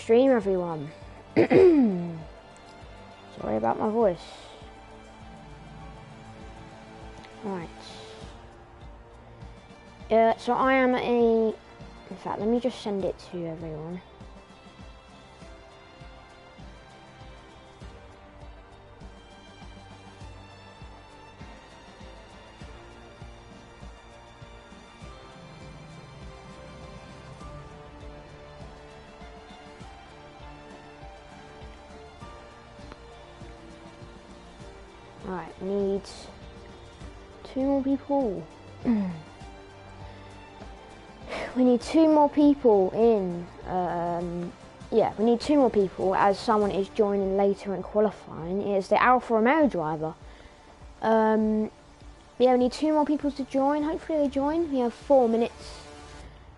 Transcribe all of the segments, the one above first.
stream, everyone. Sorry about my voice. Right. So I am in fact, let me just send it to everyone. Alright, need 2 more people. We need 2 more people in, yeah, we need 2 more people as someone is joining later in qualifying. It's the Alfa Romeo driver. Yeah, we need 2 more people to join. Hopefully they join. We have 4 minutes.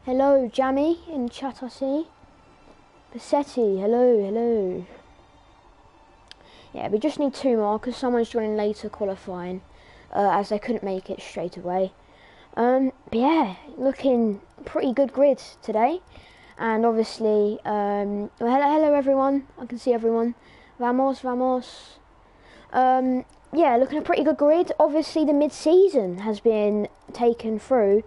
Hello, Jammy in the chat I see. Passetti, hello. Yeah, we just need 2 more because someone's joining later qualifying as they couldn't make it straight away. But yeah, looking pretty good grid today. And obviously, well, hello everyone. I can see everyone. Vamos. Yeah, looking a pretty good grid. Obviously, the mid-season has been taken through.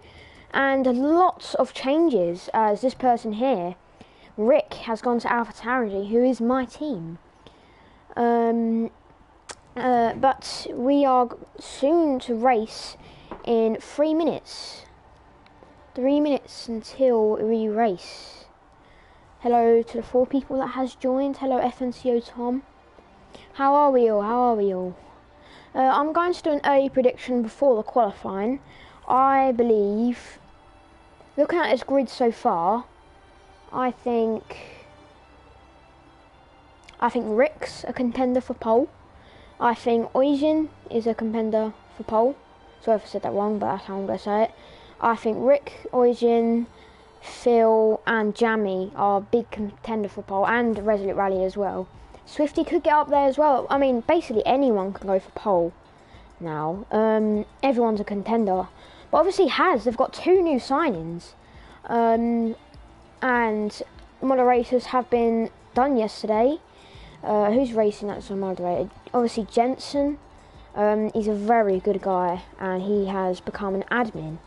And lots of changes as this person here, Rick, has gone to AlphaTauri, who is my team. But we are soon to race in 3 minutes. 3 minutes until we race. Hello to the 4 people that has joined. Hello FNCO Tom. How are we all? I'm going to do an early prediction before the qualifying. I believe, looking at this grid so far, I think Rick's a contender for pole. I think Oisin is a contender for pole. Sorry if I said that wrong, but that's how I'm going to say it. I think Rick, Oisin, Phil and Jammy are big contender for pole, and Resolute Rally as well. Swifty could get up there as well. I mean, basically anyone can go for pole now. Everyone's a contender. But obviously they've got 2 new signings. And moderators have been done yesterday. Who's racing that's a moderator? Obviously Jensen. He's a very good guy and he has become an admin.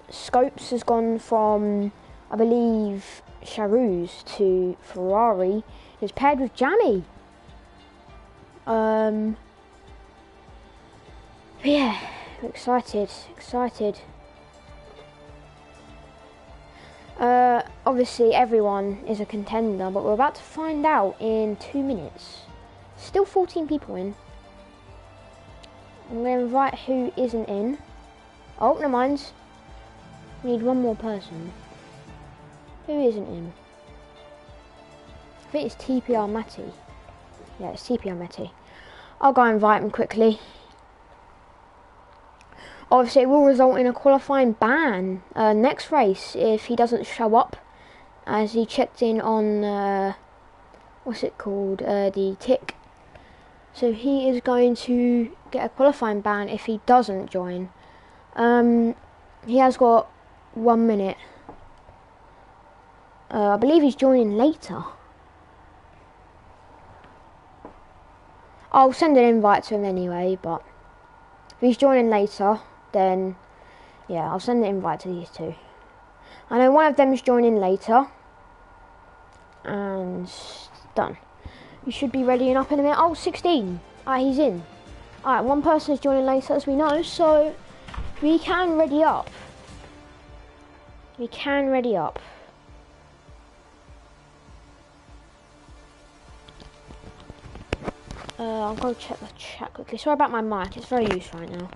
Scopes has gone from, I believe, Charouz to Ferrari. He's paired with Jammy. Yeah, excited. Obviously everyone is a contender, but we're about to find out in 2 minutes. Still 14 people in. I'm going to invite who isn't in. Oh, never mind. We need 1 more person. Who isn't in? I think it's TPR Matty. Yeah, it's TPR Matty. I'll go invite him quickly. Obviously, it will result in a qualifying ban next race if he doesn't show up, as he checked in on, what's it called, the tick. So he is going to get a qualifying ban if he doesn't join. He has got 1 minute. I believe he's joining later. I'll send an invite to him anyway, but if he's joining later, then yeah, I'll send an invite to these 2. I know one of them is joining later, and done. You should be readying up in a minute. Oh, 16. Alright, he's in. Alright, 1 person is joining later, as we know, so we can ready up. I'll go check the chat quickly. Sorry about my mic, it's very loose right now.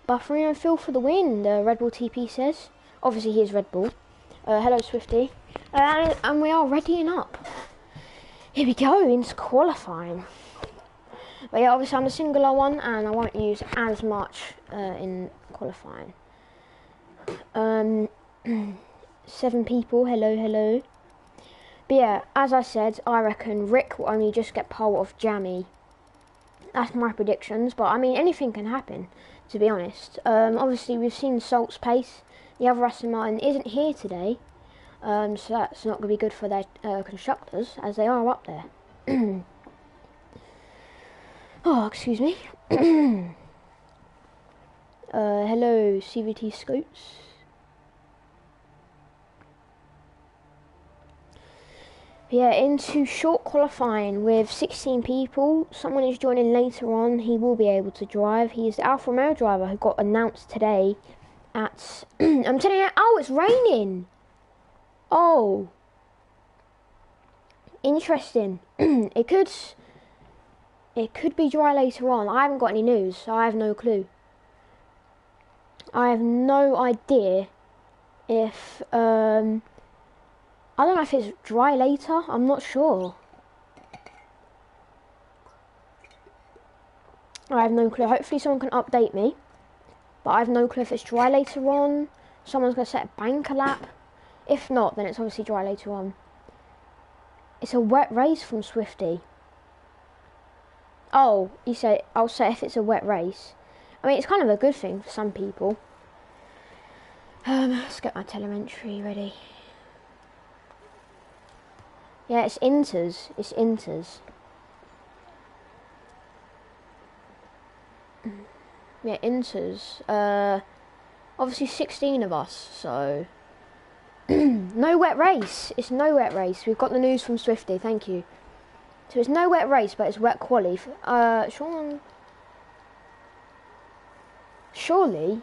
Buffering and Phil for the win, the Red Bull TP says. Obviously he is Red Bull. Hello Swifty. And we are readying up. Here we go, into qualifying. But yeah, obviously I'm the singular one and I won't use as much in qualifying. 7 people, hello. But yeah, as I said, I reckon Rick will only just get pole of Jammy. That's my predictions, but I mean, anything can happen, to be honest. Obviously, we've seen Salt's pace. The other Aston Martin isn't here today. So that's not going to be good for their constructors, as they are up there. Oh, excuse me. Hello, CVT Scopes. Yeah, into short qualifying with 16 people. Someone is joining later on. He will be able to drive. He is the Alfa Romeo driver who got announced today at... I'm telling you, oh, it's raining. Oh. Interesting. It could be dry later on. I haven't got any news, so I have no clue. I have no idea if... I don't know if it's dry later. I'm not sure. I have no clue. Hopefully someone can update me. But I have no clue if it's dry later on. Someone's going to set a banker lap. If not, then it's obviously dry later on. It's a wet race from Swifty. Oh, you say, I'll say if it's a wet race. I mean, it's kind of a good thing for some people. Let's get my telemetry ready. Yeah, it's inters. It's inters. Yeah, inters. Obviously 16 of us, so... No wet race. It's no wet race. We've got the news from Swifty, thank you. So it's no wet race, but it's wet quali. Surely...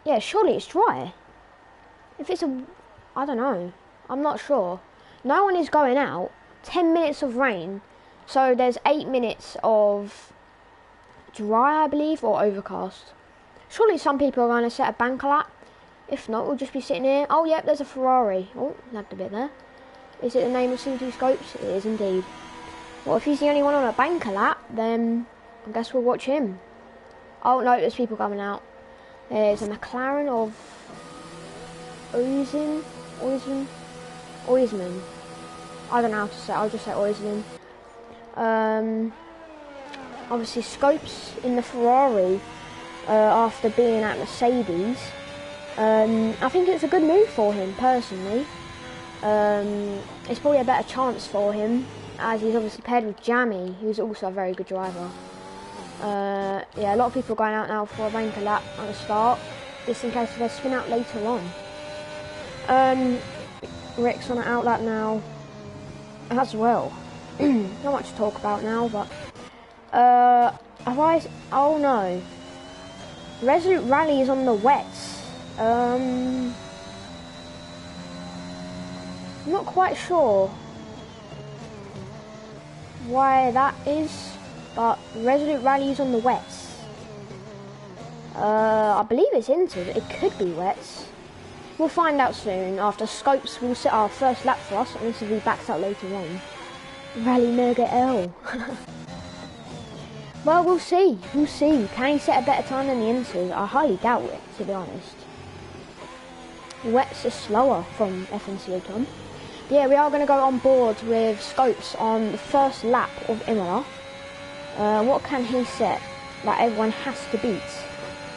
Yeah, surely it's dry. If it's a... I don't know. I'm not sure. No one is going out. 10 minutes of rain. So there's 8 minutes of dry, I believe, or overcast. Surely some people are going to set a banker lap. If not, we'll just be sitting here. Oh, yep, there's a Ferrari. Oh, lagged a bit there. Is it the name of CT Scopes? It is indeed. Well, if he's the only one on a banker lap, then I guess we'll watch him. Oh, no, there's people coming out. There's a McLaren of... Oisman. I don't know how to say it. I'll just say Oisman. Obviously Scopes in the Ferrari after being at Mercedes. I think it's a good move for him personally. It's probably a better chance for him as he's obviously paired with Jamie, who's also a very good driver. Yeah, a lot of people are going out now for a banker lap at the start, just in case they spin out later on. Rick's on an outlap now as well. Not much to talk about now, but oh no, Resolute Rally is on the wets. I'm not quite sure why that is, but Resolute Rally is on the wets. I believe it's into. It could be wets. We'll find out soon. After Scopes will set our first lap for us, and this will be backed out later on. Rally Mega L. Well, we'll see. We'll see. Can he set a better time than the Inters? I highly doubt it, to be honest. Wets are slower from FNCO Tom. Yeah, we are going to go on board with Scopes on the first lap of IMOLA. What can he set that everyone has to beat?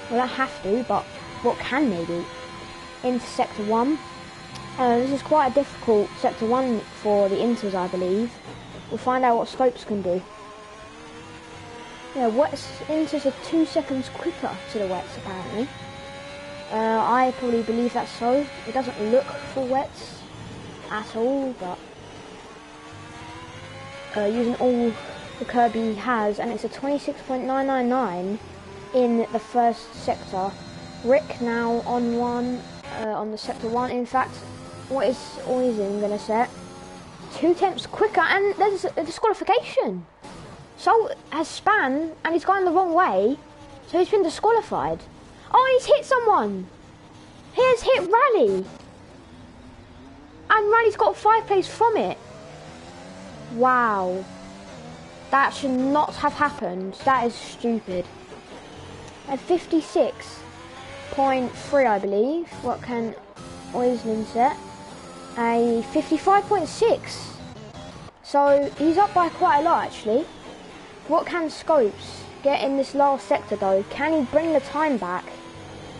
Well, not have to, but what can they beat? Into Sector 1. This is quite a difficult Sector 1 for the Inters, I believe. We'll find out what Scopes can do. Yeah, Inters are 2 seconds quicker to the wets, apparently. I probably believe that's so. It doesn't look for wets at all, but using all the curb he has, and it's a 26.999 in the first sector. Rick now on one. On the Sector 1, in fact, what is Oisin going to set? 2 tenths quicker, and there's a disqualification. So has Span, and he's gone the wrong way, so he's been disqualified. Oh, he's hit someone. He has hit Rally, and Rally's got 5 place from it. Wow, that should not have happened. That is stupid. At 56.3, I believe. What can Oisland set? A 55.6. So he's up by quite a lot actually. What can Scopes get in this last sector though? Can he bring the time back?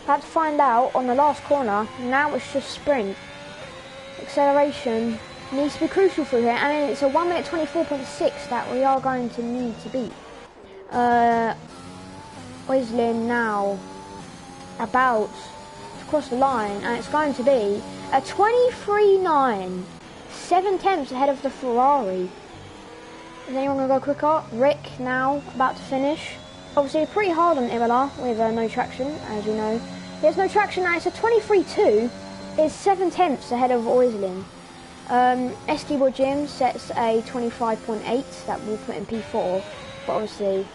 About to find out on the last corner. Now it's just sprint. Acceleration needs to be crucial for here, and it's a 1 minute 24.6 that we are going to need to beat. Oislin now about to cross the line, and it's going to be a 23.9, 7 tenths ahead of the Ferrari. Is anyone going to go quicker? Rick now about to finish. Obviously pretty hard on IMOLA with no traction, as you know. There's no traction now, it's a 23.2, it's 7 tenths ahead of Oislin. SD Jim sets a 25.8 that we'll put in P4, but obviously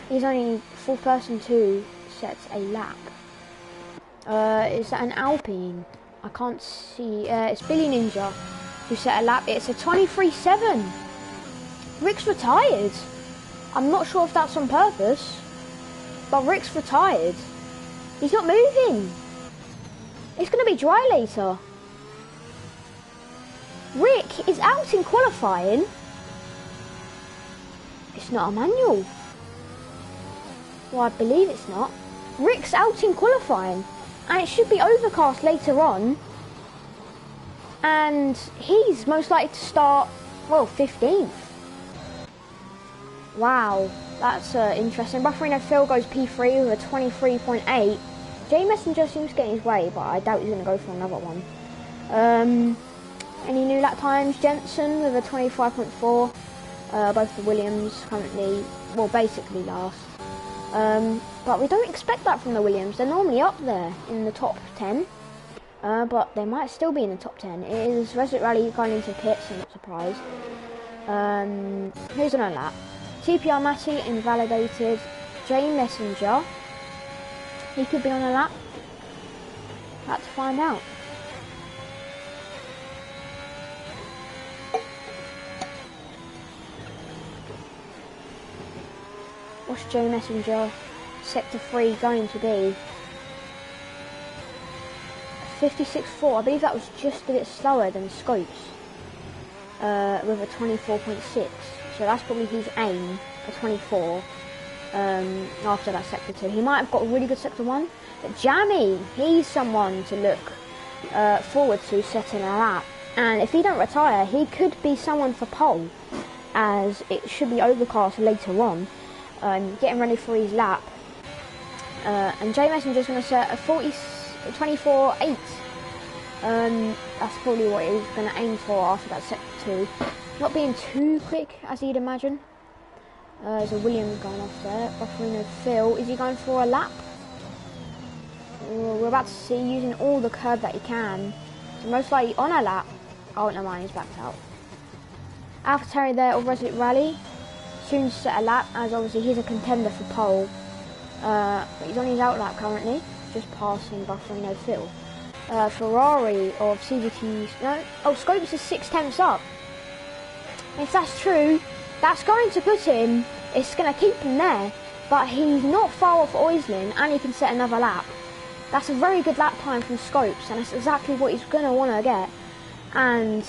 he's only fourth person to sets a lap. Is that an Alpine? I can't see. It's Billy Ninja who set a lap. It's a 23.7. Rick's retired. I'm not sure if that's on purpose, but Rick's retired. He's not moving. It's going to be dry later. Rick is out in qualifying. It's not a manual. Well, I believe it's not. Rick's out in qualifying, and it should be overcast later on. And he's most likely to start, well, 15th. Wow, that's interesting. Buffering Phil goes P3 with a 23.8. Jay Messenger seems to get his way, but I doubt he's going to go for another one. Any new lap times? Jensen with a 25.4. Both the Williams currently, well, basically last. But we don't expect that from the Williams. They're normally up there in the top 10. But they might still be in the top 10. It is Resident Rally going into pits, I'm not surprised. Who's on a lap? TPR Matty invalidated. Jay Messenger. He could be on a lap. About to find out. What's Jay Messenger? Sector 3 going to be 56.4. I believe that was just a bit slower than Scopes with a 24.6. So that's probably his aim for 24 after that Sector 2. He might have got a really good Sector 1. But Jamie, he's someone to look forward to setting a lap. And if he don't retire, he could be someone for pole, as it should be overcast later on. Getting ready for his lap. And Jay Messenger's going to set a 24.8. That's probably what he's going to aim for after that Sector 2. Not being too quick, as you'd imagine. There's a Williams going off there. Buffering Phil. Is he going for a lap? We're about to see using all the curb that he can. So most likely on a lap. Oh, never mind, he's backed out. AlphaTauri there of Resident Rally. Soon to set a lap, as obviously he's a contender for pole. But he's on his out lap currently. Just passing Buffering Phil. Ferrari of CVT. No. Oh, Scopes is 6 tenths up. If that's true, that's going to put him, it's going to keep him there, but he's not far off Oislin, and he can set another lap. That's a very good lap time from Scopes, and that's exactly what he's going to want to get. And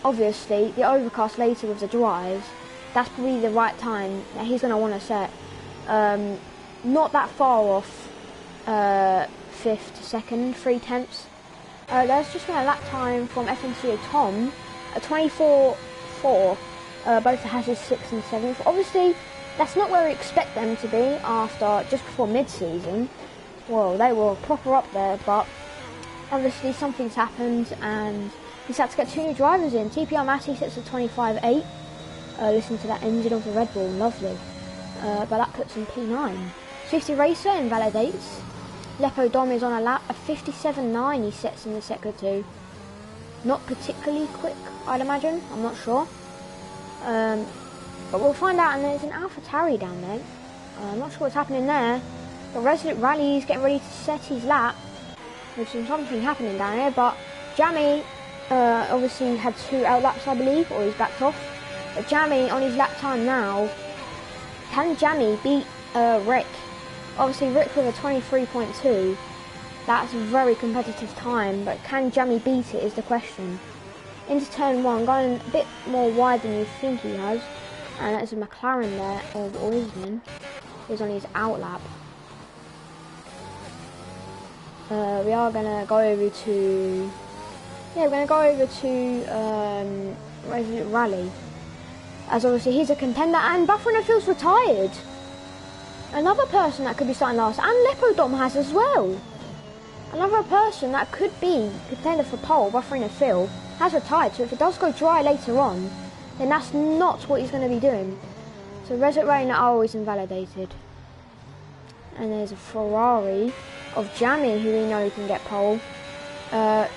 obviously, the overcast later with the drive, that's probably the right time that he's going to want to set. Not that far off 5th to 2nd, 3 tenths. There's just been a lap time from FNCO Tom, a 24.4. Both the Hazards 6th and 7th. Obviously, that's not where we expect them to be after just before mid-season. Well, they were proper up there, but obviously something's happened and he's had to get 2 new drivers in. TPR Matty sits at 25.8. Listen to that engine of the Red Bull, lovely. But that puts him P9. 50 Racer invalidates. Lepo Dom is on a lap, a 57.9 he sets in the Sector 2. Not particularly quick, I'd imagine, I'm not sure. But we'll find out, and there's an AlphaTauri down there. I'm not sure what's happening there. But Resident Rally is getting ready to set his lap. There's something happening down here, but Jamie obviously had 2 out laps, I believe, or he's backed off. But Jamie on his lap time now, can Jamie beat Rick? Obviously Rick with a 23.2, that's a very competitive time, but can Jamie beat it is the question. Into turn 1, going a bit more wide than you think he has, and there's a McLaren there of Oislin. He's on his out lap. we are gonna go over to. Yeah, we're gonna go over to Resolute Rally, as obviously he's a contender, and Buffering O'Field's retired. Another person that could be starting last, and Lepodom has as well. Another person that could be contender for pole, Buffering O'Field, has retired. So if it does go dry later on, then that's not what he's going to be doing. So Resolute Rally now always invalidated. And there's a Ferrari of Jamie, who we know can get pole.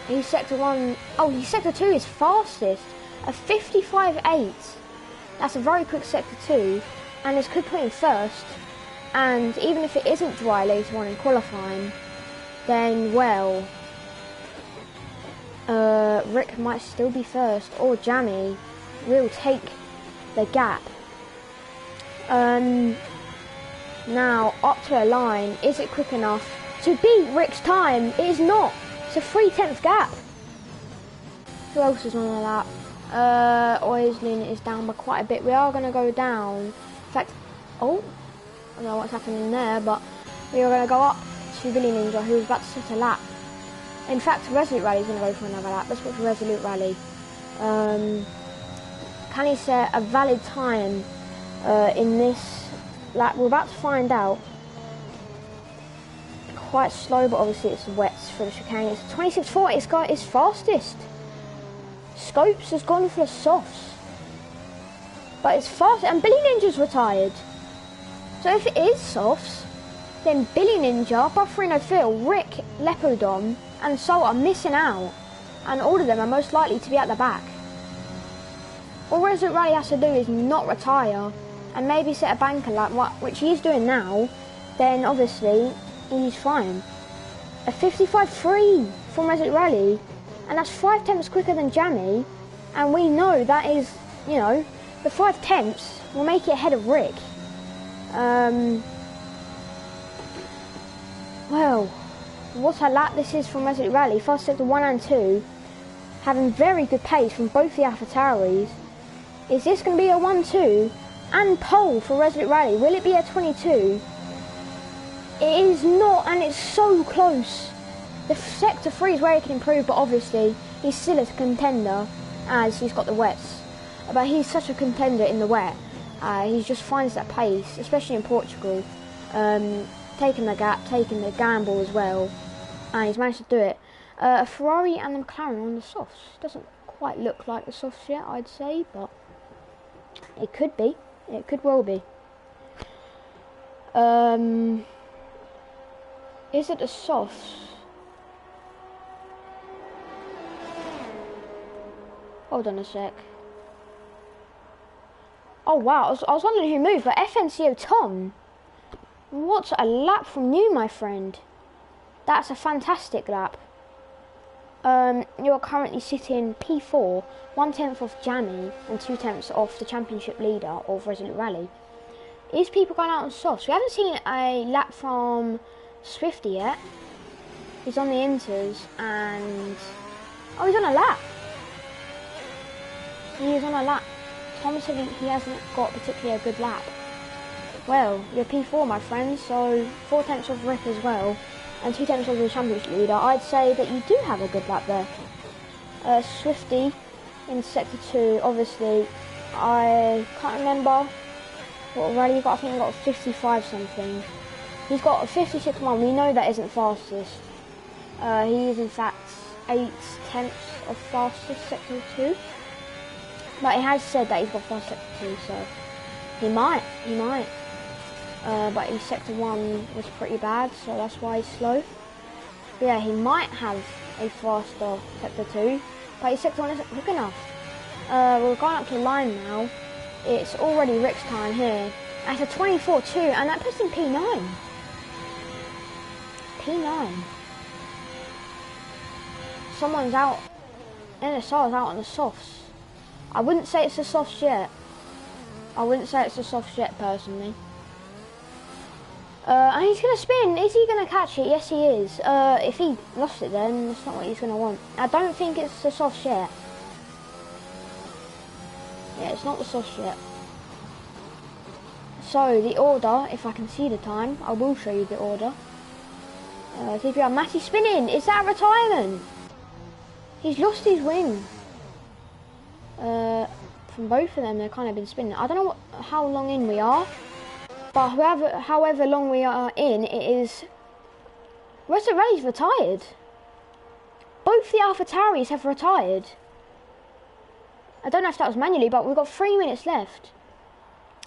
He's sector 1. Oh, he's sector 2 is fastest. A 55.8. That's a very quick sector 2. And this could put him first. And even if it isn't dry later on in qualifying, then, well, Rick might still be first. Or Jamie will take the gap. Now, up to a line. Is it quick enough to beat Rick's time? It is not. It's a 3/10 gap. Who else is on the lap? Oislin is down by quite a bit. We are going to go down. In fact, I don't know what's happening there, but we are going to go up to Billy Ninja, who's about to set a lap. In fact, Resolute Rally is going to go for another lap. Let's go for Resolute Rally. Can he set a valid time in this lap? We're about to find out. Quite slow, but obviously it's wet for the chicane. It's 26.40. It's got his fastest. Scopes has gone for the softs, but it's fast. And Billy Ninja's retired. So if it is softs, then Billy Ninja, Buffering O'Field, Rick, Lepodom, and Sol are missing out, and all of them are most likely to be at the back. All Resolute Rally has to do is not retire, and maybe set a banker lap, which he's doing now. Then obviously he's fine. A 55.3 from Resolute Rally, and that's 5/10 quicker than Jamie, and we know that is, you know, the 5/10 will make it ahead of Rick. Well, what a lap this is from Resolute Rally. Fast sector 1 and 2, having very good pace from both the AlphaTauris. Is this going to be a 1-2 and pole for Resolute Rally? Will it be a 22? It is not, and it's so close. The sector 3 is where he can improve, but obviously he's still a contender as he's got the wets. But he's such a contender in the wet. He just finds that pace, especially in Portugal. Taking the gap, taking the gamble as well, and he's managed to do it. A Ferrari and the McLaren on the softs. Doesn't quite look like the softs yet, I'd say, but it could be. It could well be. Is it the softs? Hold on a sec. Oh wow, I was wondering who moved, but FNCO Tom. What a lap from you, my friend. That's a fantastic lap. You are currently sitting P4, 1/10 off Jamie and 2/10 off the championship leader of Resolute Rally. Is people going out on softs? We haven't seen a lap from Swifty yet. He's on the inters and... oh, he's on a lap. He is on a lap. Tom said he hasn't got particularly a good lap. Well, you're P4, my friend, so 4/10 of Rick as well, and 2/10 of the championship leader. I'd say that you do have a good lap there. Swifty in sector 2, obviously, I can't remember what rally he got. I think he got a 55 something. He's got a 56.1. We know that isn't fastest. He is in fact 8/10 of fastest sector 2. But he has said that he's got fast sector 2, so he might. But his sector 1 was pretty bad, so that's why he's slow. But yeah, he might have a faster sector 2, but his sector 1 isn't quick enough. We're going up to the line now. It's already Rick's time here. And it's a 24.2, and that puts him P9. P9. Someone's out. NSR's out on the softs. I wouldn't say it's the softs yet. Personally. And he's going to spin. Is he going to catch it? Yes, he is. If he lost it, then that's not what he's going to want. I don't think it's the softs yet. Yeah, it's not the softs yet. So, the order, if I can see the time, I will show you the order. TPR, Matty spinning. Is that retirement? He's lost his wing. From both of them, they've kind of been spinning. I don't know how long in we are, but however long we are in, it is. Resident Rally's retired. Both the AlphaTauris have retired. I don't know if that was manually, but we've got 3 minutes left.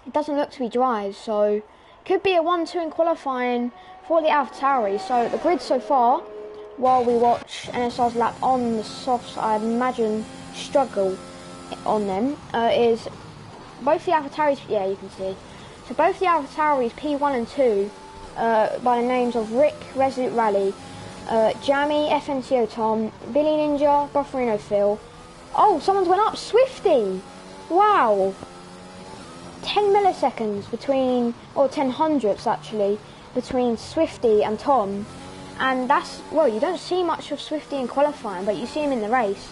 It doesn't look to be dry, so could be a 1-2 in qualifying for the AlphaTauris. So the grid so far, while we watch NSR's lap on the softs, I imagine struggle on them, is both the AlphaTauris, yeah, you can see. So both the AlphaTauris P1 and 2, by the names of Rick, Resolute Rally, Jammy, FNCO Tom, Billy Ninja, Bufferino Phil. Oh, someone's went up, Swifty! Wow! 10 milliseconds between, or 10 hundredths actually, between Swifty and Tom. And that's, well, you don't see much of Swifty in qualifying, but you see him in the race.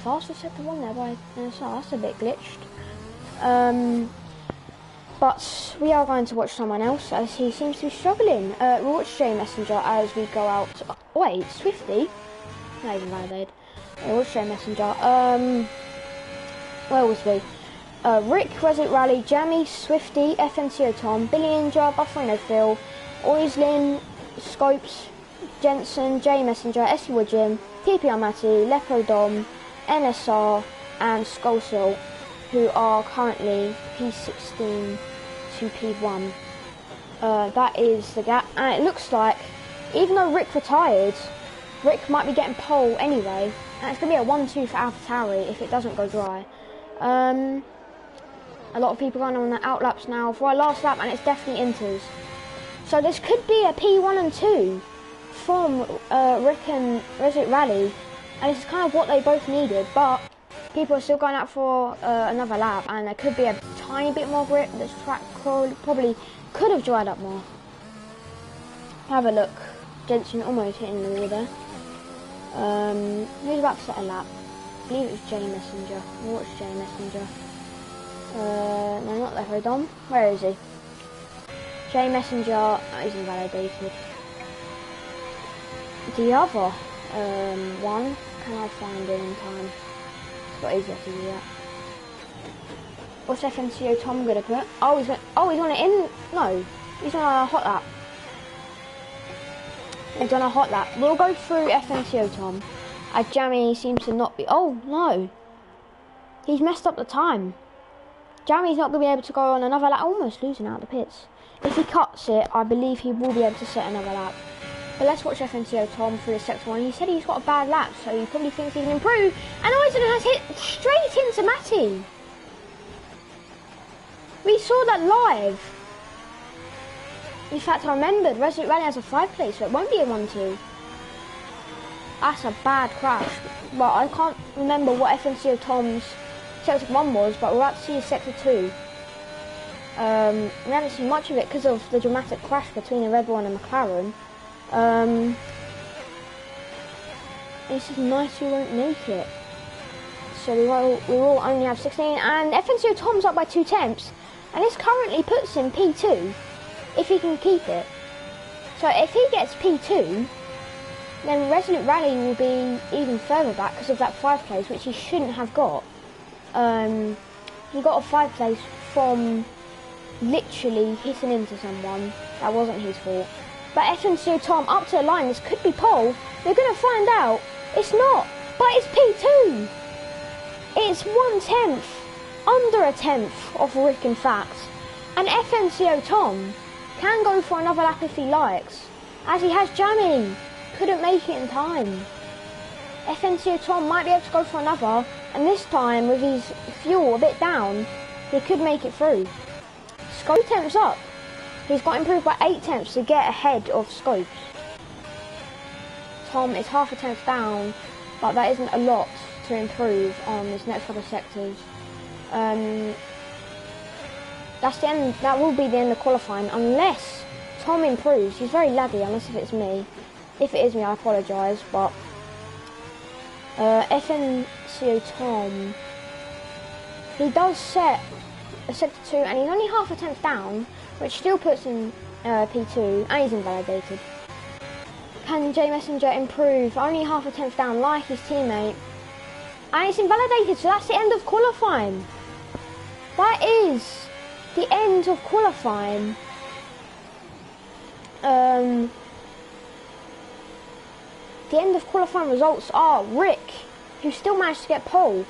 Faster sector 1 there by NSR, that's a bit glitched. But we are going to watch someone else as he seems to be struggling. We'll watch Jay Messenger as we go out. Wait, Swifty? Not even validated. We'll watch Jay Messenger. Where was we? Rick, Resolute Rally, Jammy, Swifty, FNCO Tom, Billy Ninja, Bufferino Phil, Oislin, Scopes, Jensen, Jay Messenger, Essie Woodjim, TPR Matty, Lepo Dom, NSR, and Skullsill, who are currently P16 to P1. That is the gap, and it looks like, even though Rick retired, Rick might be getting pole anyway, and it's going to be a 1-2 for AlphaTauri if it doesn't go dry. A lot of people going on the outlaps now for our last lap, and it's definitely inters. So this could be a P1 and 2 from Rick and Resolute Rally, and this is kind of what they both needed, but people are still going out for another lap, and there could be a tiny bit more grip. This track probably could have dried up more. Have a look. Jensen almost hitting the wall there. Who's about to set a lap? I believe it was Jay Messenger. We'll watch Jay Messenger. No, not Lepo Dom. Where is he? Jay Messenger. Oh, he's invalidated. The other one, can I find it in time? It's got easier to do that. What's FNCO Tom gonna put? Oh, he's on it in. No, he's on a hot lap. He's on a hot lap. We'll go through FNCO Tom. Jammy seems to not be. Oh no, he's messed up the time. Jammy's not gonna be able to go on another lap. Almost losing out the pits. If he cuts it, I believe he will be able to set another lap. But let's watch FNCO Tom through the sector 1. He said he's got a bad lap, so he probably thinks he can improve. And Eisen has hit straight into Matty. We saw that live. In fact, I remembered Resolute Rally has a 5 place, so it won't be a 1-2. That's a bad crash. But I can't remember what FNCO Tom's sector 1 was, but we're about to see his sector 2. We haven't seen much of it because of the dramatic crash between the Red Bull and the McLaren. This is nice, we won't make it. So we will only have 16, and FNCO Tom's up by 2 tenths, and this currently puts him P2, if he can keep it. So if he gets P2, then Resolute Rally will be even further back because of that 5 place, which he shouldn't have got. He got a 5 place from literally hitting into someone. That wasn't his fault. But FNCO Tom up to the line, this could be pole. They're going to find out. It's not, but it's P2. It's 1/10, under a tenth of Rick in fact. And FNCO Tom can go for another lap if he likes, as he has Jammy. Couldn't make it in time. FNCO Tom might be able to go for another, and this time with his fuel a bit down, he could make it through. Scope temps up. He's got improved by 8 tenths to get ahead of Scopes. Tom is half a tenth down, but that isn't a lot to improve on this next couple of sectors. That's the end. That will be the end of qualifying, unless Tom improves. He's very laggy, unless if it's me. If it is me, I apologise, but FNCO Tom, he does set a sector 2, and he's only half a tenth down, which still puts him P2, and he's invalidated. Can J Messenger improve? Only half a tenth down, like his teammate. And it's invalidated, so that's the end of qualifying. That is the end of qualifying. The end of qualifying results are Rick, who still managed to get pole.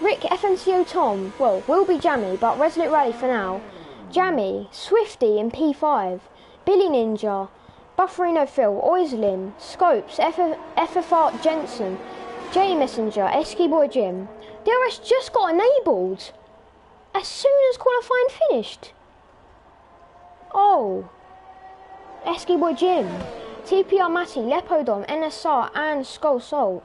Rick, FNCO Tom, well, will be Jammy, but Resolute Rally for now. Jammy, Swifty in P5, Billy Ninja, Bufferino Phil, Oislin, Scopes, FFR Jensen, J Messenger, Esky Boy Jim. DRS just got enabled as soon as qualifying finished. Oh. Esky Boy Jim, TPR Matty, Lepodom, NSR and Skull Salt.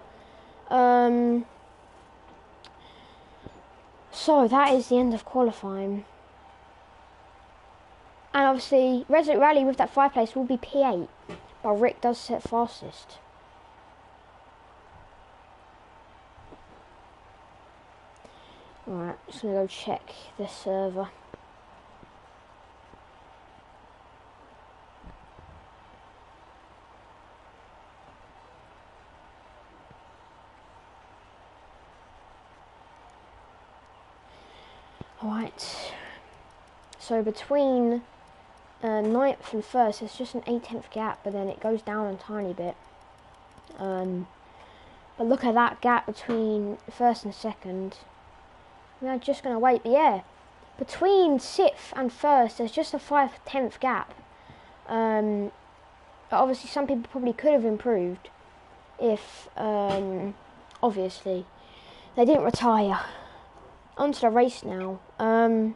So that is the end of qualifying. And obviously, Resolute Rally with that 5 place will be P8, but Rick does set fastest. Alright, just gonna go check the server. Alright, so between 9th and 1st, there's just an 1/8 gap, but then it goes down a tiny bit. But look at that gap between 1st and 2nd. We're just going to wait, but yeah, between 6th and 1st, there's just a 5/10 gap. Obviously, some people probably could have improved if, obviously, they didn't retire. Onto the race now. I'm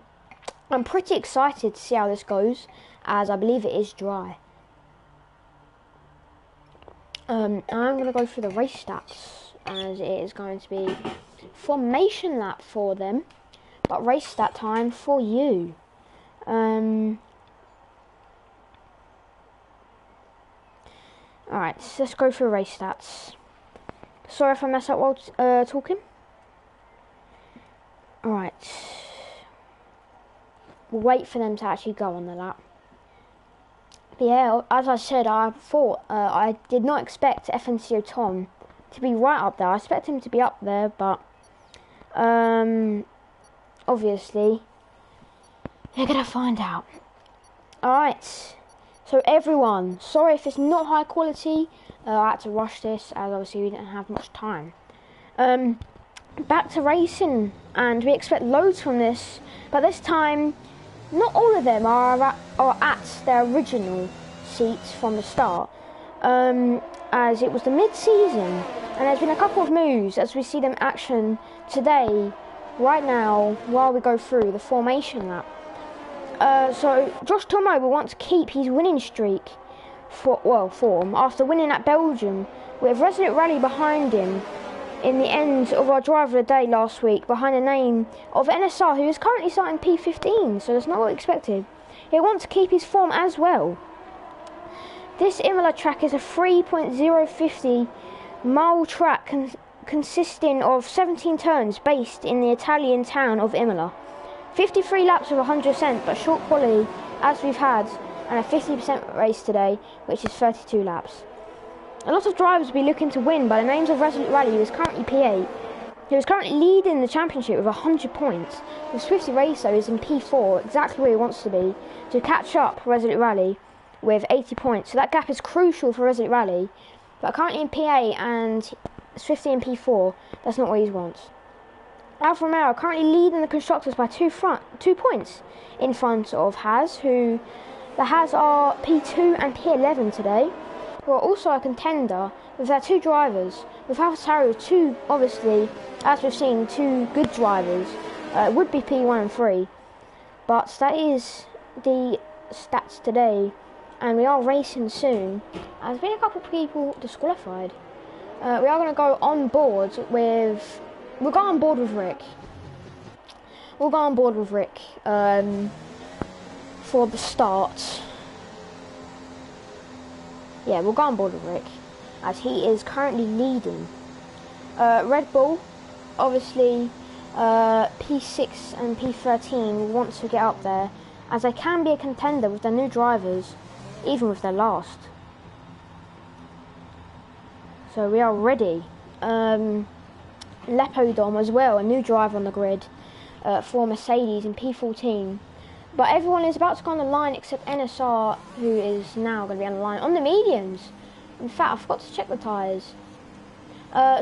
pretty excited to see how this goes, as I believe it is dry. I'm going to go through the race stats, as it is going to be formation lap for them, but race stat time for you. Alright, so let's go through race stats. Sorry if I mess up while talking. Alright. We'll wait for them to actually go on the lap. But yeah, as I said, I thought, I did not expect FNCO Tom to be right up there. I expect him to be up there, but obviously, you're going to find out. Alright, so everyone, sorry if it's not high quality. I had to rush this, as obviously we didn't have much time. Back to racing, and we expect loads from this, but this time not all of them are at their original seats from the start, as it was the mid-season, and there's been a couple of moves as we see them action today, right now, while we go through the formation lap. So Josh Tomo will want to keep his winning streak form after winning at Belgium, with Resolute Rally behind him in the end of our driver of the day last week, behind the name of NSR, who is currently starting P15, so that's not what we expected. He wants to keep his form as well. This IMOLA track is a 3.050 mile track consisting of 17 turns based in the Italian town of Imola. 53 laps of 100%, but short quality as we've had, and a 50% race today, which is 32 laps. A lot of drivers will be looking to win by the names of Resolute Rally, who is currently P8. He is currently leading the championship with 100 points, with Swifty Racer is in P4, exactly where he wants to be, to catch up Resolute Rally with 80 points. So that gap is crucial for Resolute Rally, but currently in P8 and Swifty in P4, that's not what he wants. Alfa Romeo currently leading the constructors by 2 points in front of Haas, who the Haas are P2 and P11 today, who are also a contender with their 2 drivers, with AlphaTauri with 2, obviously, as we've seen, 2 good drivers. It would be P1 and 3, but that is the stats today, and we are racing soon. There's been a couple of people disqualified. We are going to go on board with... We'll go on board with Rick. We'll go on board with Rick for the start. Yeah, we'll go on board with Rick, as he is currently leading. Red Bull, obviously, P6 and P13 want to get up there, as they can be a contender with their new drivers, even with their last. So we are ready. Lepodom as well, a new driver on the grid for Mercedes in P14. But everyone is about to go on the line except NSR, who is now going to be on the line on the mediums. In fact, I forgot to check the tyres.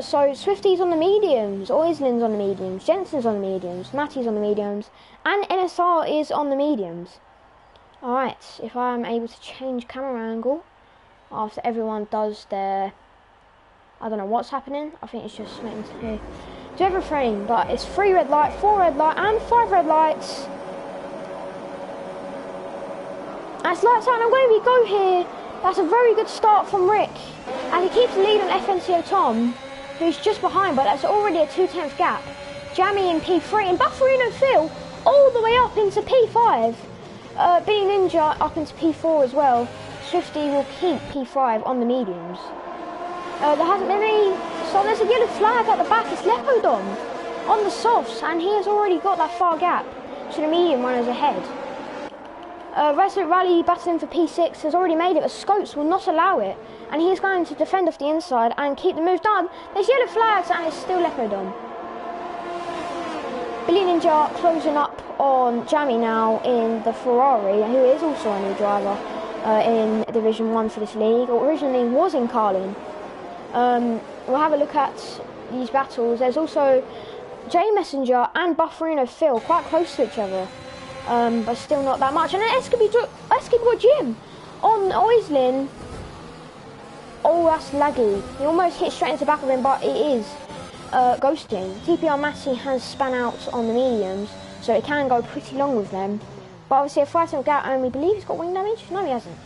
So Swifty's on the mediums, Oislin's on the mediums, Jensen's on the mediums, Matty's on the mediums, and NSR is on the mediums. Alright, if I am able to change camera angle after everyone does their... I don't know what's happening. I think it's just meant to do every frame, but it's 3 red light, 4 red light, and 5 red lights. That's lights out, and I'm going to go here. That's a very good start from Rick, and he keeps the lead on FNCO Tom, who's just behind, but that's already a 2/10 gap. Jammy in P3, and Bufferino Phil all the way up into P5. Billy Ninja up into P4 as well. Swifty will keep P5 on the mediums. There hasn't been any... So there's a yellow flag at the back. It's Lepodom on the softs, and he has already got that far gap to the medium runners ahead. Resolute Rally battling for P6 has already made it, but Scopes will not allow it, and he is going to defend off the inside and keep the move done. There's yellow flags, and it's still Lepodom. Billy Ninja closing up on Jammy now in the Ferrari, who is also a new driver in Division 1 for this league, or originally was in Carlin. We'll have a look at these battles. There's also Jay Messenger and Bufferino Phil quite close to each other, but still not that much. And then Escobar Jim on Oislin. Oh, that's laggy. He almost hit straight into the back of him, but it is ghosting. TPR Matty has span out on the mediums, so it can go pretty long with them. But obviously a 5-10 gap, and we believe he's got wing damage? No, he hasn't.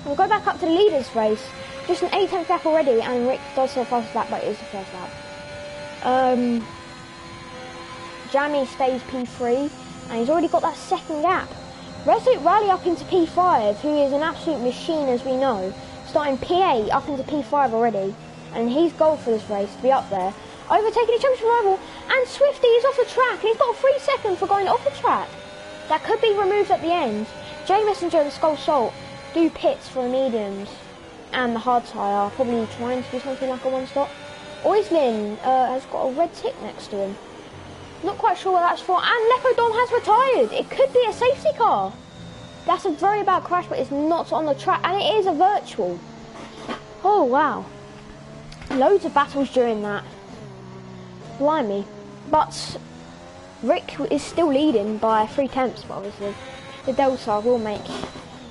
We'll go back up to the leaders race. Just an 8-10 gap already, and Rick does say fast lap, but it is the first lap. Jammy stays P3, and he's already got that second gap. Resolute Rally up into P5, who is an absolute machine as we know. Starting P8 up into P5 already, and he's goal for this race to be up there. Overtaking the championship rival, and Swifty is off the track, and he's got 3 seconds for going off the track. That could be removed at the end. Jay Messenger and Skull Salt do pits for the mediums and the hard tyre, probably trying to do something like a one-stop. Oislin has got a red tick next to him. Not quite sure what that's for, and Lepodom has retired. It could be a safety car. That's a very bad crash, but it's not on the track, and it is a virtual. Oh, wow. Loads of battles during that. Blimey. But Rick is still leading by 3/10, but obviously the Delta will make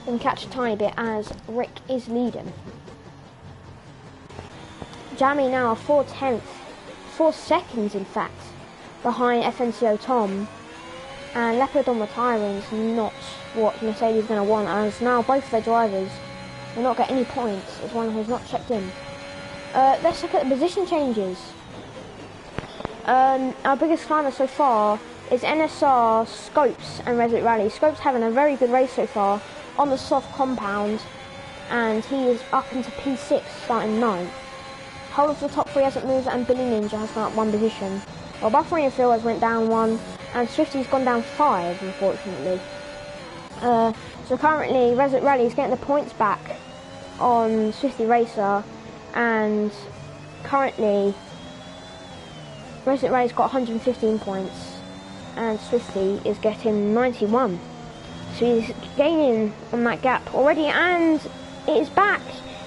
him catch a tiny bit as Rick is leading. Jammy now 4/10, 4 seconds in fact, behind FNCO Tom, and Lepodom retiring is not what Mercedes is going to want, as now both of their drivers will not get any points as one has not checked in. Let's look at the position changes. Our biggest climber so far is NSR, Scopes and Resolute Rally. Scopes having a very good race so far on the soft compound, and he is up into P6 starting 9th. Whole of the top 3 hasn't moved, and Billy Ninja has gone up 1 position. Well, Buffering Phil has went down 1, and Swifty's gone down 5, unfortunately. So currently, Resolute Rally is getting the points back on Swifty Racer, and currently, Resolute Rally's got 115 points, and Swifty is getting 91. So he's gaining on that gap already, and it is back.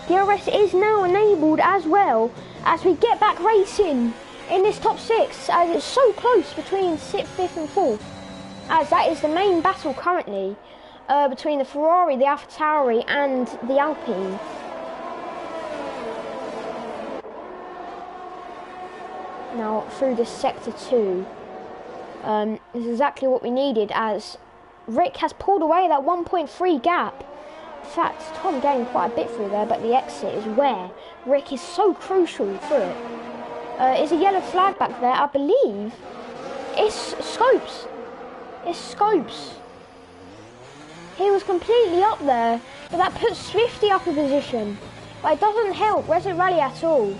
DRS is now enabled as well, as we get back racing in this top 6, as it's so close between 6th, 5th and 4th, as that is the main battle currently between the Ferrari, the AlphaTauri and the Alpine. Now through this sector 2, is exactly what we needed, as Rick has pulled away that 1.3 gap. In fact, Tom gained quite a bit through there, but the exit is where Rick is so crucial through it. Is a yellow flag back there, I believe. It's Scopes. It's Scopes. He was completely up there, but that puts Swifty up in position. But it doesn't help Resolute Rally at all.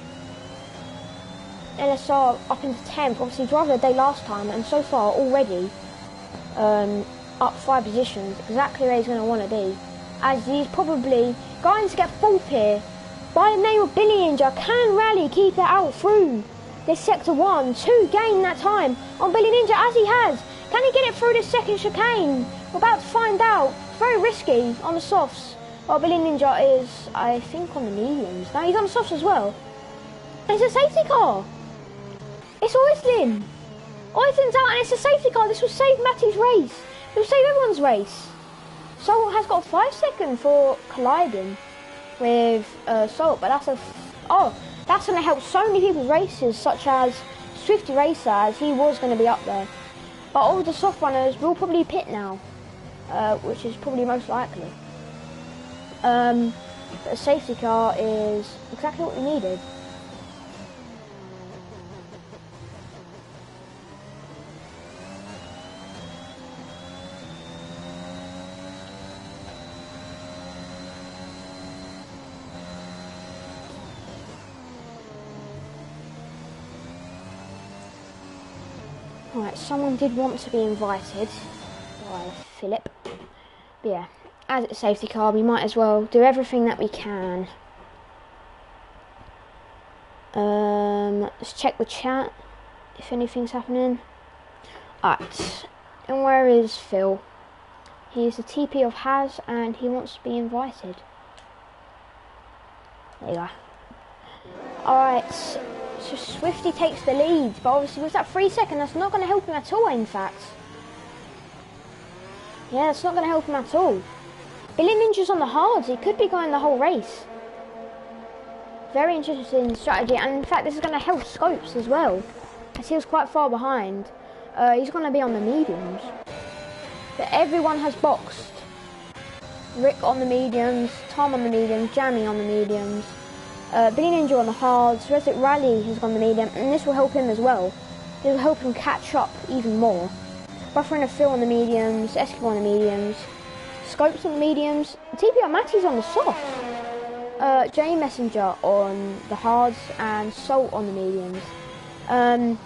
NSR up into 10th, obviously driver of the day last time, and so far already up 5 positions, exactly where he's going to want to be, as he's probably going to get 4th here by the name of Billy Ninja. Can Rally keep it out through this sector 1 to gain that time on Billy Ninja, as he has? Can he get it through the second chicane? We're about to find out. It's very risky on the softs. Well, Billy Ninja is, I think, on the mediums. No, he's on the softs as well. It's a safety car. It's Oislin. Oislin's out and it's a safety car. This will save Matty's race. It will save everyone's race. Salt has got 5 seconds for colliding with Salt, but that's going to help so many people's races, such as Swifty Racer, as he was going to be up there. But all the soft runners will probably pit now, which is probably most likely. But a safety car is exactly what we needed. Right, someone did want to be invited by Philip. But yeah, as it's a safety car, we might as well do everything that we can. Let's check the chat if anything's happening. Alright, and where is Phil? He's the TP of Haz and he wants to be invited. There you go. Alright, so Swifty takes the lead, but obviously with that 3 seconds, that's not going to help him at all, in fact. Yeah, that's not going to help him at all. Billy Ninja's on the hards, he could be going the whole race. Very interesting strategy, and in fact this is going to help Scopes as well, as he was quite far behind. He's going to be on the mediums. But everyone has boxed. Rick on the mediums, Tom on the mediums, Jamie on the mediums. Billy Ninja on the hards, Resident Rally has gone the medium, and this will help him as well. This will help him catch up even more. Buffer and Phil on the mediums, Eskimo on the mediums, Scopes on the mediums, TPR Matty's on the soft, J Messenger on the hards, and Salt on the mediums.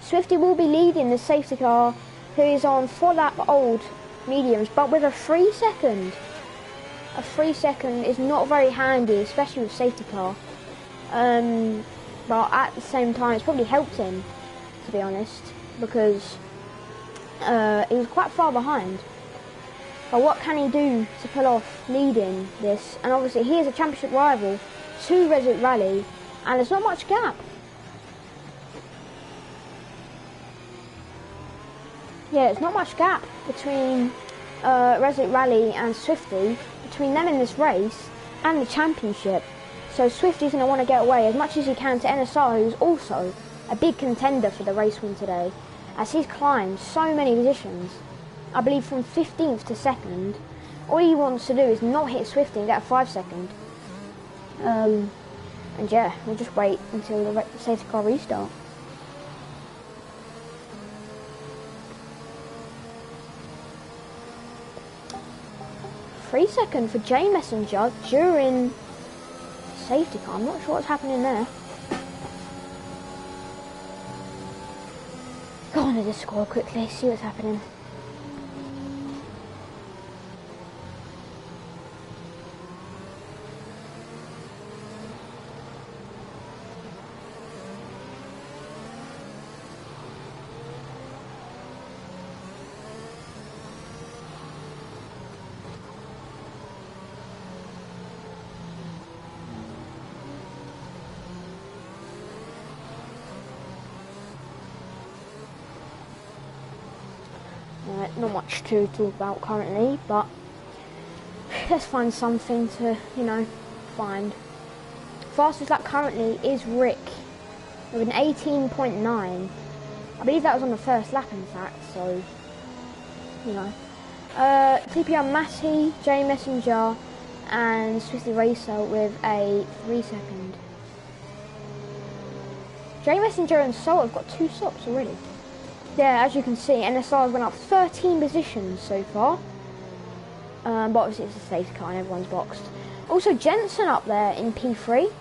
Swifty will be leading the safety car, who is on 4 lap old mediums, but with a 3 second. A 3 second is not very handy, especially with safety car. But at the same time, it's probably helped him, to be honest, because he was quite far behind. But what can he do to pull off leading this? And obviously, he is a championship rival to Resident Rally, and there's not much gap. Yeah, there's not much gap between Resident Rally and Swifty, between them in this race and the championship. So Swifty's going to want to get away as much as he can to NSR, who's also a big contender for the race win today, as he's climbed so many positions. I believe from 15th to 2nd. All he wants to do is not hit Swifty and get a 5 second. And yeah, we'll just wait until the safety car restart. Second for J Messenger during safety car. I'm not sure what's happening there. Go on to the score quickly, see what's happening. Not much to talk about currently, but let's find something to, find. Fastest lap currently is Rick with an 18.9. I believe that was on the first lap, in fact, so, TPR Matty, J Messenger, and Swifty Racer with a 3 second. J Messenger and Salt have got 2 stops already. Yeah, as you can see, NSR went up 13 positions so far. But obviously it's a safety car and everyone's boxed. Also, Jensen up there in P3.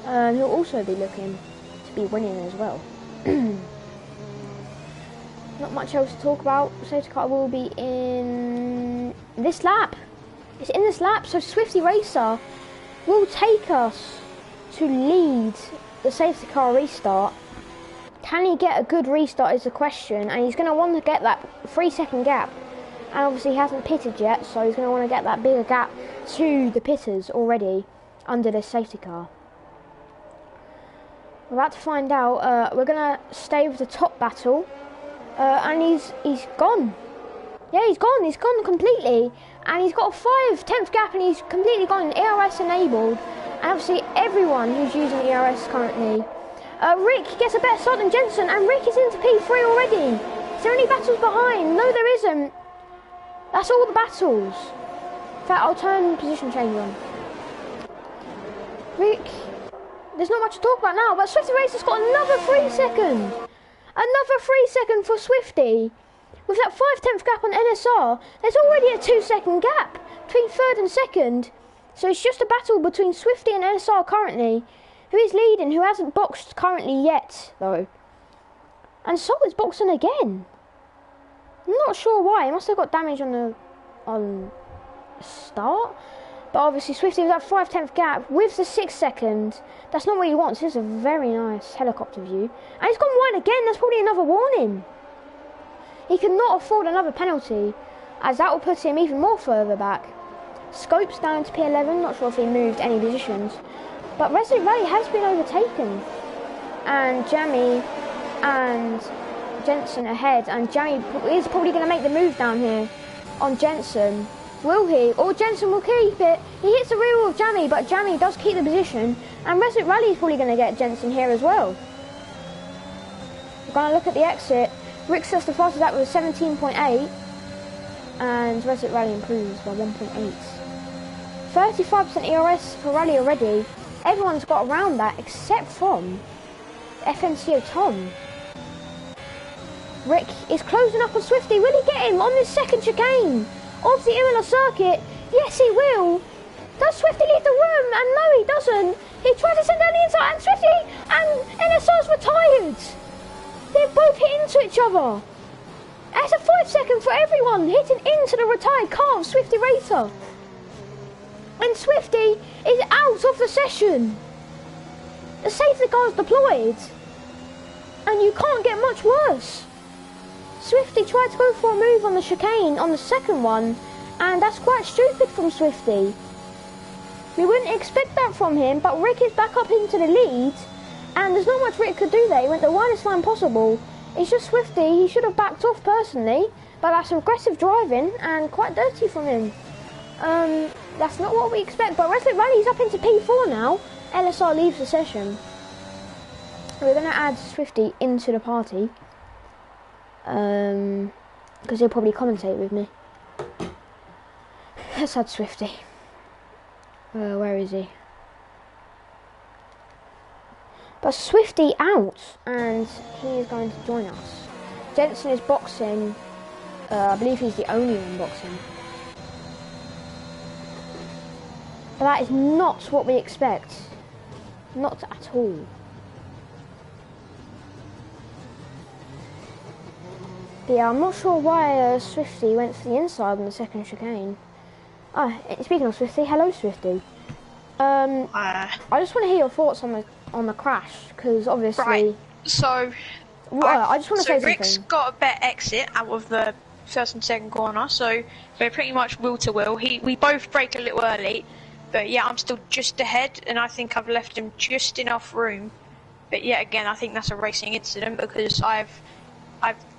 He'll also be looking to be winning as well. Not much else to talk about. Safety car will be in this lap. It's in this lap, so Swifty Racer will take us to lead the safety car restart. Can he get a good restart is the question, and he's going to want to get that 3-second gap. And obviously he hasn't pitted yet, so he's going to want to get that bigger gap to the pitters already under this safety car. We're about to find out. We're going to stay with the top battle. And he's gone. Yeah, he's gone. He's gone completely. And he's got a 5/10 gap, and he's completely gone. ERS enabled. And obviously everyone who's using ERS currently. Rick gets a better start than Jensen, and Rick is into P3 already. Is there any battles behind? No, there isn't. That's all the battles. In fact, I'll turn position change on. Rick, there's not much to talk about now, but Swifty Racer's got another 3 second. Another 3 second for Swifty. With that 5/10 gap on NSR, there's already a 2-second gap between third and second. So it's just a battle between Swifty and NSR currently. Who is leading, who hasn't boxed currently yet, though. And Sol is boxing again. I'm not sure why. He must have got damage on start. But obviously Swifty with that 5/10 gap with the 6 second. That's not what he wants. This is a very nice helicopter view. And he's gone wide again. That's probably another warning. He cannot afford another penalty, as that will put him even more further back. Scope's down to P11. Not sure if he moved any positions. But Resident Rally has been overtaken. And Jamie and Jensen ahead. And Jamie is probably going to make the move down here on Jensen. Will he? Or Jensen will keep it. He hits the rear wheel of Jamie, but Jamie does keep the position. And Resident Rally is probably going to get Jensen here as well. We're going to look at the exit. Rick says the fastest lap was 17.8. And Resident Rally improves by 1.8. 35% ERS for Rally already. Everyone's got around that except from FNCO Tom. Rick is closing up on Swifty. Will he get him on this second chicane of the IMOLA circuit? Yes, he will. Does Swifty leave the room? And no, he doesn't. He tries to send down the inside, and Swifty and NSR's retired. They've both hit into each other. That's a 5 second for everyone hitting into the retired car of Swifty Racer. And Swifty is out of the session. The safety car is deployed. And you can't get much worse. Swifty tried to go for a move on the chicane on the second one, and that's quite stupid from Swifty. We wouldn't expect that from him, but Rick is back up into the lead, and there's not much Rick could do there. He went the widest line possible. It's just Swifty. He should have backed off personally, but that's aggressive driving and quite dirty from him. That's not what we expect, but Resident Rally's up into P4 now. LSR leaves the session. We're going to add Swifty into the party. Because he'll probably commentate with me. Let's add Swifty. Where is he? But Swifty out, and he is going to join us. Jensen is boxing. I believe he's the only one boxing. But that is not what we expect. Not at all. But yeah, I'm not sure why Swifty went for the inside on the second chicane. Speaking of Swifty, hello Swifty. I just want to hear your thoughts on the crash, because obviously. Right. So. I just want to say something. Rick's got a better exit out of the first and second corner, so we're pretty much wheel to wheel. We both brake a little early, but yeah, I'm still just ahead, and I think I've left him just enough room. But yeah, again, I think that's a racing incident because I've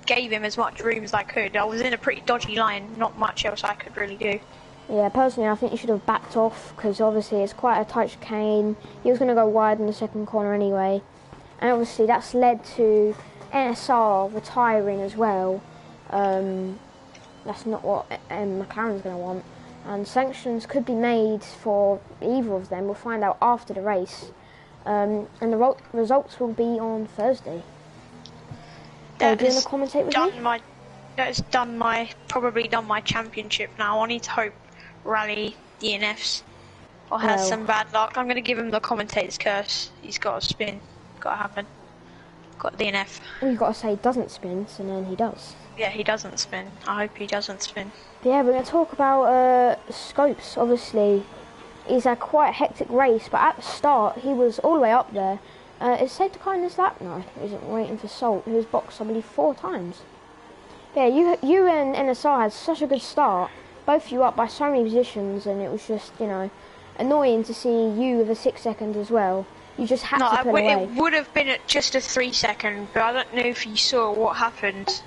gave him as much room as I could. I was in a pretty dodgy line, not much else I could really do. Yeah, personally, I think you should have backed off because obviously it's quite a tight chicane. He was going to go wide in the second corner anyway, and obviously that's led to NSR retiring as well. That's not what McLaren's going to want, and sanctions could be made for either of them. We'll find out after the race, and the results will be on Thursday. That do you want to commentate with me? That has probably done my championship now. I need to hope Rally DNFs or has some bad luck. I'm going to give him the commentator's curse. He's got to spin. Got to happen. Got DNF. Well, you've got to say he doesn't spin, so then he does. Yeah, he doesn't spin. I hope he doesn't spin. But yeah, we're going to talk about Scopes. Obviously, he's had quite a hectic race, but at the start, he was all the way up there. Is safety car in this lap? No, he isn't waiting for Salt, who was boxed, I believe, 4 times. Yeah, you and NSR had such a good start, both you up by so many positions, and it was just, you know, annoying to see you with a 6 second as well. You just had to pull away. It would have been at just a 3 second, but I don't know if you saw what happened.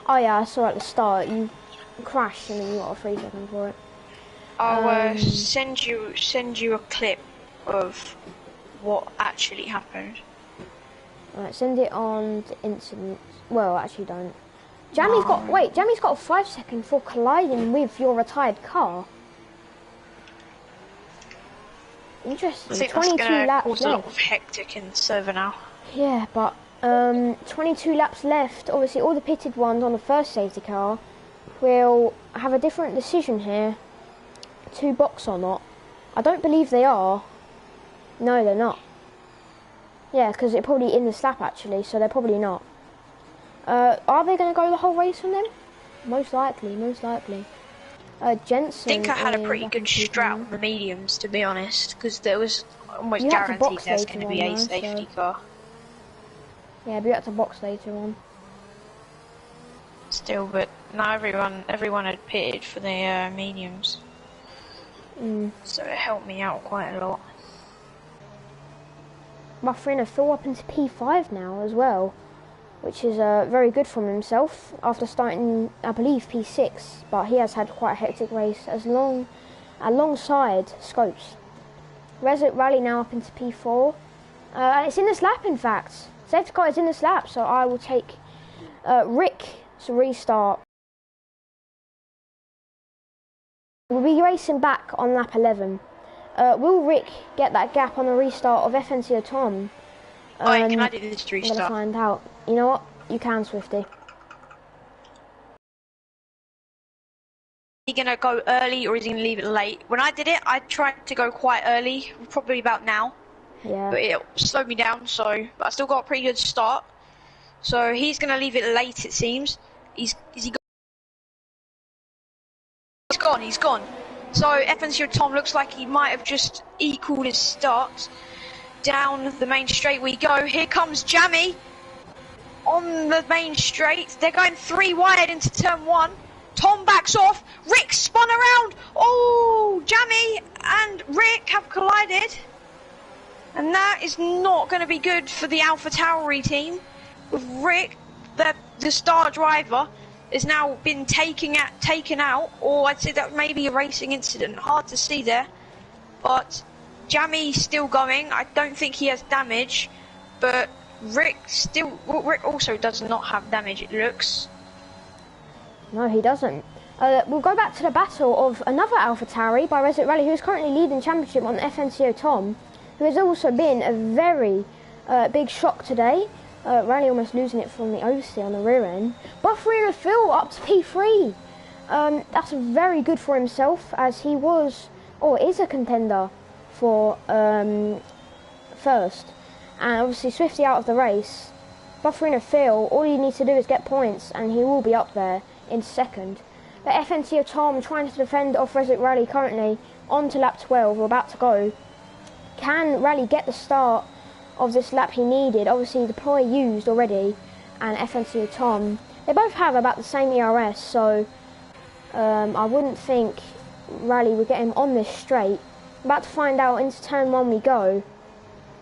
Oh yeah, I saw at the start. You crashed and then you got a 3 second for it. I'll send you a clip of what actually happened. Alright, send it on the incident. Well, actually don't. Jamie's got a 5 second for colliding with your retired car. Interesting. I think 22 that's going to laps cause a lot left. of hectic in the server now. Yeah, but 22 laps left. Obviously, all the pitted ones on the first safety car will have a different decision here to box or not. I don't believe they are. No, they're not. Yeah, because it's probably in the slap actually, so they're probably not. Are they going to go the whole race on them? Most likely, most likely. Jensen. I think I had a pretty good strat on the mediums, to be honest, because there was almost guaranteed there's going to be a safety car. Yeah, but you had to box later on. Still, but now everyone had pitted for the mediums, so it helped me out quite a lot. Buffering Phil up into P5 now as well, which is very good from himself after starting, I believe, P6, but he has had quite a hectic race alongside Scopes. Resit Rally now up into P4, and it's in this lap in fact. Safety car is in this lap, so I will take Rick to restart. We'll be racing back on lap 11. Will Rick get that gap on the restart of FNCO Tom? Can I do this restart? I'm going to find out. You know what? You can, Swifty. Is he going to go early or is he going to leave it late? When I did it, I tried to go quite early, probably about now. Yeah. But it slowed me down, but I still got a pretty good start. So he's going to leave it late, it seems. Is he gone? He's gone. So FNCO Tom looks like he might have just equalled his start. Down the main straight we go. Here comes Jamie on the main straight. They're going 3 wide into turn 1. Tom backs off. Rick spun around. Oh, Jamie and Rick have collided. And that is not going to be good for the Alpha Tauri team. With Rick, the star driver, has now been taken out, or I'd say that may be a racing incident. Hard to see there. But Jamie's still going. I don't think he has damage. But Rick also does not have damage, it looks. No, he doesn't. We'll go back to the battle of another Alpha Tauri by Resit Rally, who is currently leading championship on FNCO Tom, who has also been a very big shock today. Rally almost losing it from the oversteer on the rear end. Buffering Phil up to P3. That's very good for himself, as he was, or is a contender for first. And obviously Swifty out of the race. Buffering Phil, all he needs to do is get points and he will be up there in second. But FNCO Tom trying to defend off Resit Rally currently on to lap 12, we're about to go. Can Rally get the start of this lap he needed? Obviously the ploy used already, and FNCO Tom, they both have about the same ERS, so I wouldn't think Rally would get him on this straight. About to find out. Into turn 1 we go.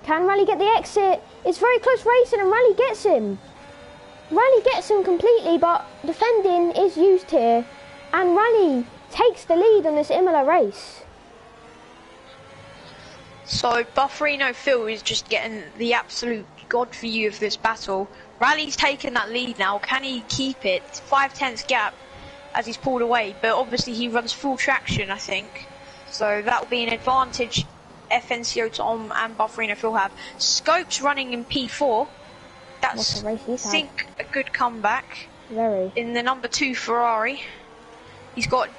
Can Rally get the exit? It's very close racing and Rally gets him. Rally gets him completely, but defending is used here, and Rally takes the lead on this IMOLA race. So Bufferino Phil is just getting the absolute god view of this battle. Rally's taken that lead now. Can he keep it? 5/10 gap as he's pulled away, but obviously he runs full traction, I think. So that will be an advantage FNCO Tom and Bufferino Phil have. Scopes running in P4. That's, I think, a good comeback. Very. In the number 2 Ferrari. He's got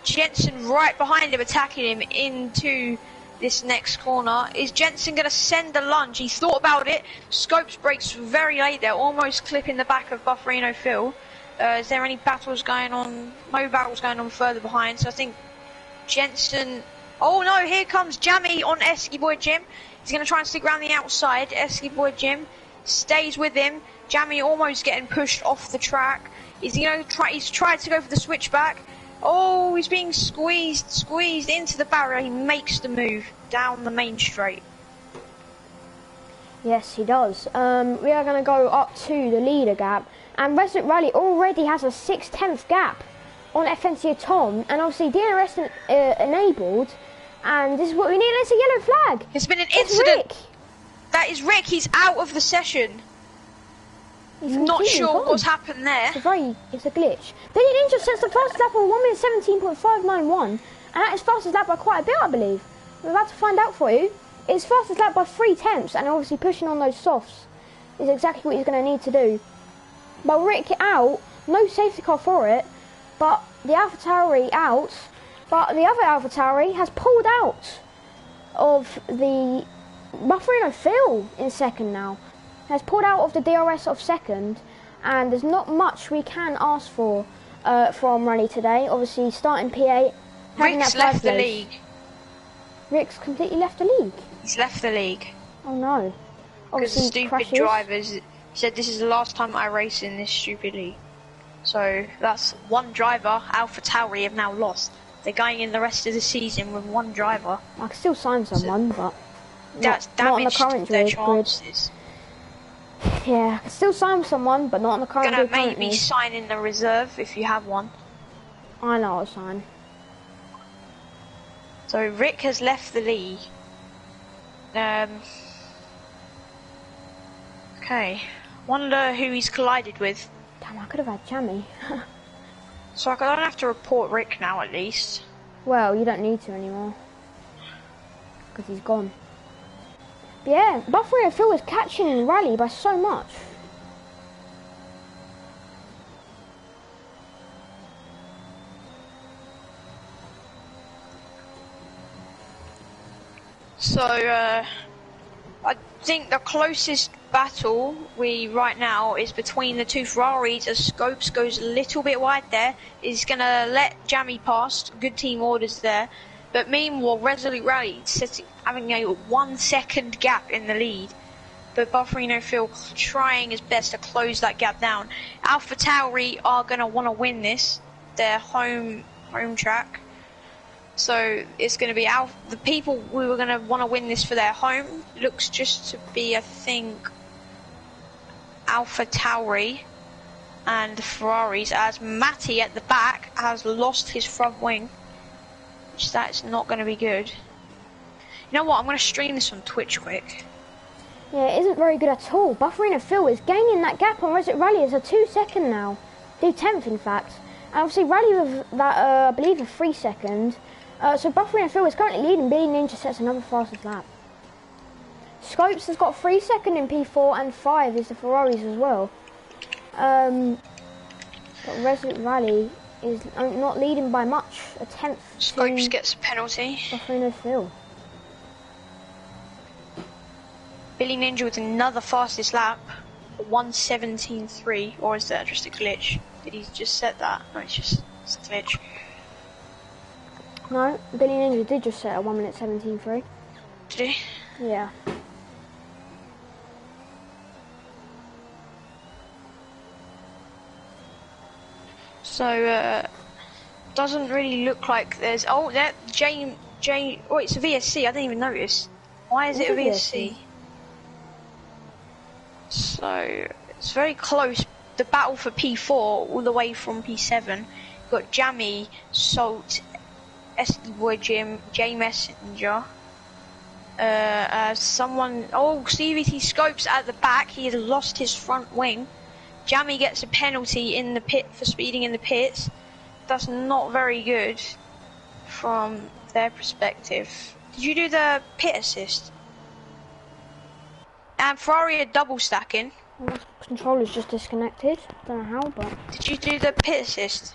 Jensen right behind him, attacking him into this next corner. Is Jensen going to send a lunge? He thought about it. Scopes brakes very late there, almost clipping the back of Bufferino Phil. Is there any battles going on? No battles going on further behind, so I think Jensen... Oh no, here comes Jammy on Esky Boy Jim. He's going to try and stick around the outside. Esky Boy Jim stays with him. Jammy almost getting pushed off the track. Is he going to try? He's tried to go for the switchback. Oh, he's being squeezed into the barrier. He makes the move down the main straight. Yes, he does. We are going to go up to the leader gap. And Resident Rally already has a 6/10 gap on FNC Tom. And obviously DRS enabled. And this is what we need. It's a yellow flag. There's been an It's incident. Rick. That is Rick. He's out of the session. He's Not completely sure gone. what's happened there. It's a glitch. Billy Ninja sets the fastest lap on 1 minute 17.591. And that is fastest lap by quite a bit, I believe. We're about to find out for you. It's fastest lap by 3/10, and obviously pushing on those softs is exactly what he's going to need to do. But Rick out, no safety car for it, but the AlphaTauri out, but the other AlphaTauri has pulled out of the Bufferino Phil in second now. Has pulled out of the DRS of second, and there's not much we can ask for from Rally today. Obviously starting P8, having Rick's that left the place. league. Rick's completely left the league. He's left the league. Oh no. Because the Obviously stupid crashes. drivers said this is the last time I race in this stupid league. So that's one driver, AlphaTauri, have now lost. They're going in the rest of the season with one driver. I can still sign someone, but That's not on the damaged current their grid. chances. Yeah, I can still sign someone, but not on the current Gonna grid currently. maybe sign in the reserve if you have one. I know I'll sign. So Rick has left the league. Okay. Wonder who he's collided with. Damn, I could have had Jammy. So I don't have to report Rick now at least. Well, you don't need to anymore. Because he's gone. But yeah, Bufferino Phil is catching Rally by so much. So, I think the closest battle right now is between the two Ferraris as Scopes goes a little bit wide there. He's going to let Jammy pass, good team orders there. But meanwhile, Resolute Rally having a 1 second gap in the lead. But Bufferino Phil trying his best to close that gap down. AlphaTauri are going to want to win this, their home track. So it's going to be the people who are going to want to win this for their home. Looks just to be, I think, AlphaTauri and the Ferraris, as Matty at the back has lost his front wing, which that's not going to be good. You know what? I'm going to stream this on Twitch quick. Yeah, it isn't very good at all. Bufferino Phil is gaining that gap on Resolute Rally. It's a 2 second now. 2/10 in fact. And obviously Rally with that, I believe, a 3 second. So Bufferino Phil is currently leading. Billy Ninja sets another fastest lap. Scopes has got 3 second in P4 and 5 is the Ferraris as well. But Resolute Rally is not leading by much. A 10th. Scopes gets a penalty. Bufferino Phil. Billy Ninja with another fastest lap. 1:17.3, or is that just a glitch? Did he just set that? No, it's a glitch. No, Billy Ninja did just set a 1 minute 17.3. Did he? Yeah. So, doesn't really look like there's... Oh, that oh, it's a VSC, I didn't even notice. Why is it a VSC? So, it's very close. The battle for P4, all the way from P7. You've got Jammy, Salt, SD Boy Jim, J Messenger. CVT Scopes at the back. He has lost his front wing. Jammy gets a penalty in the pit for speeding in the pits. That's not very good from their perspective. Did you do the pit assist? And Ferrari are double stacking. Well, controller's just disconnected. Don't know how, but... Did you do the pit assist?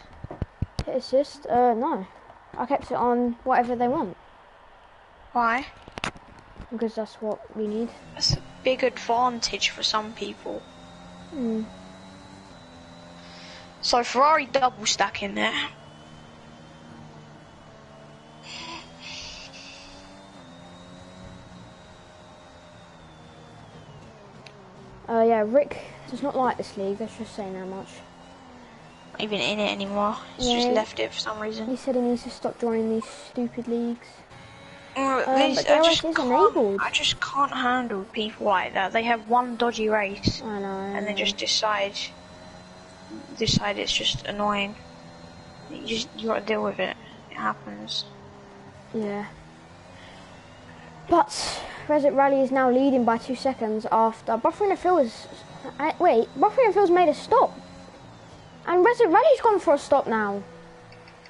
Pit assist? No. I kept it on whatever they want. Why? Because that's what we need. That's a big advantage for some people. Hmm. So Ferrari double stack in there. Yeah, Rick does not like this league, let's just say that much. Not even in it anymore. He's just left it for some reason. He said he needs to stop joining these stupid leagues. But I just can't handle people like that. They have one dodgy race, I know. and they just decide it's just annoying. You gotta deal with it. It happens. Yeah. But Reset Rally is now leading by 2 seconds after Buffering Phil is. Wait, Buffering Phil's made a stop, and Reset Rally's gone for a stop now.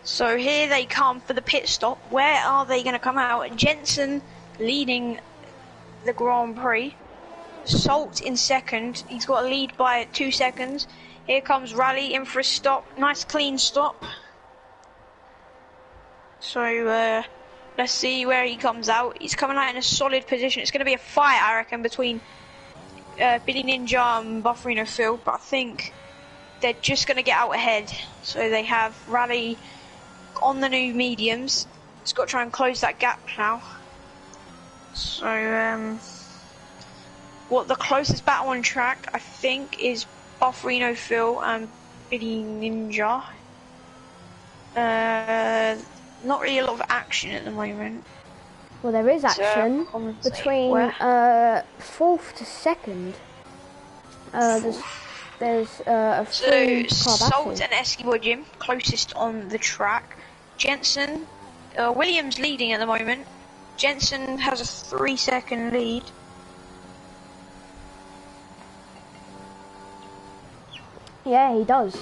So here they come for the pit stop. Where are they going to come out? Jensen leading the Grand Prix. Salt in second. He's got a lead by 2 seconds. Here comes Rally in for a stop. Nice clean stop. So let's see where he comes out. He's coming out in a solid position. It's going to be a fight, I reckon, between Billy Ninja and Bufferino Phil. But I think they're just going to get out ahead. So they have Rally on the new mediums. It's got to try and close that gap now. So what the closest battle on track I think is Bufferino Phil and Billy Ninja. Not really a lot of action at the moment. Well, there is action between 4th to 2nd. There's a free car battle. Salt and Eskimo Jim closest on the track. Jensen, Williams leading at the moment. Jensen has a 3-second lead. Yeah, he does.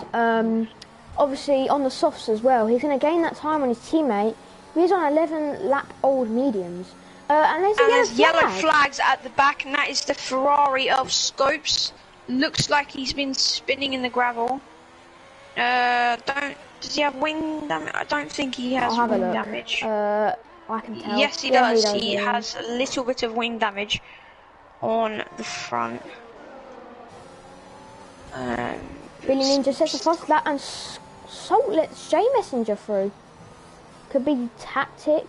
Obviously on the softs as well. He's going to gain that time on his teammate. He's on 11 lap old mediums. And there's yellow flags at the back, and that is the Ferrari of Scopes. Looks like he's been spinning in the gravel. Does he have wing damage? I don't think he has wing damage. I can tell. Yes, he does. He has a little bit of wing damage on the front. Billy Ninja sets the first lap, and Salt lets J Messenger through. Could be tactic.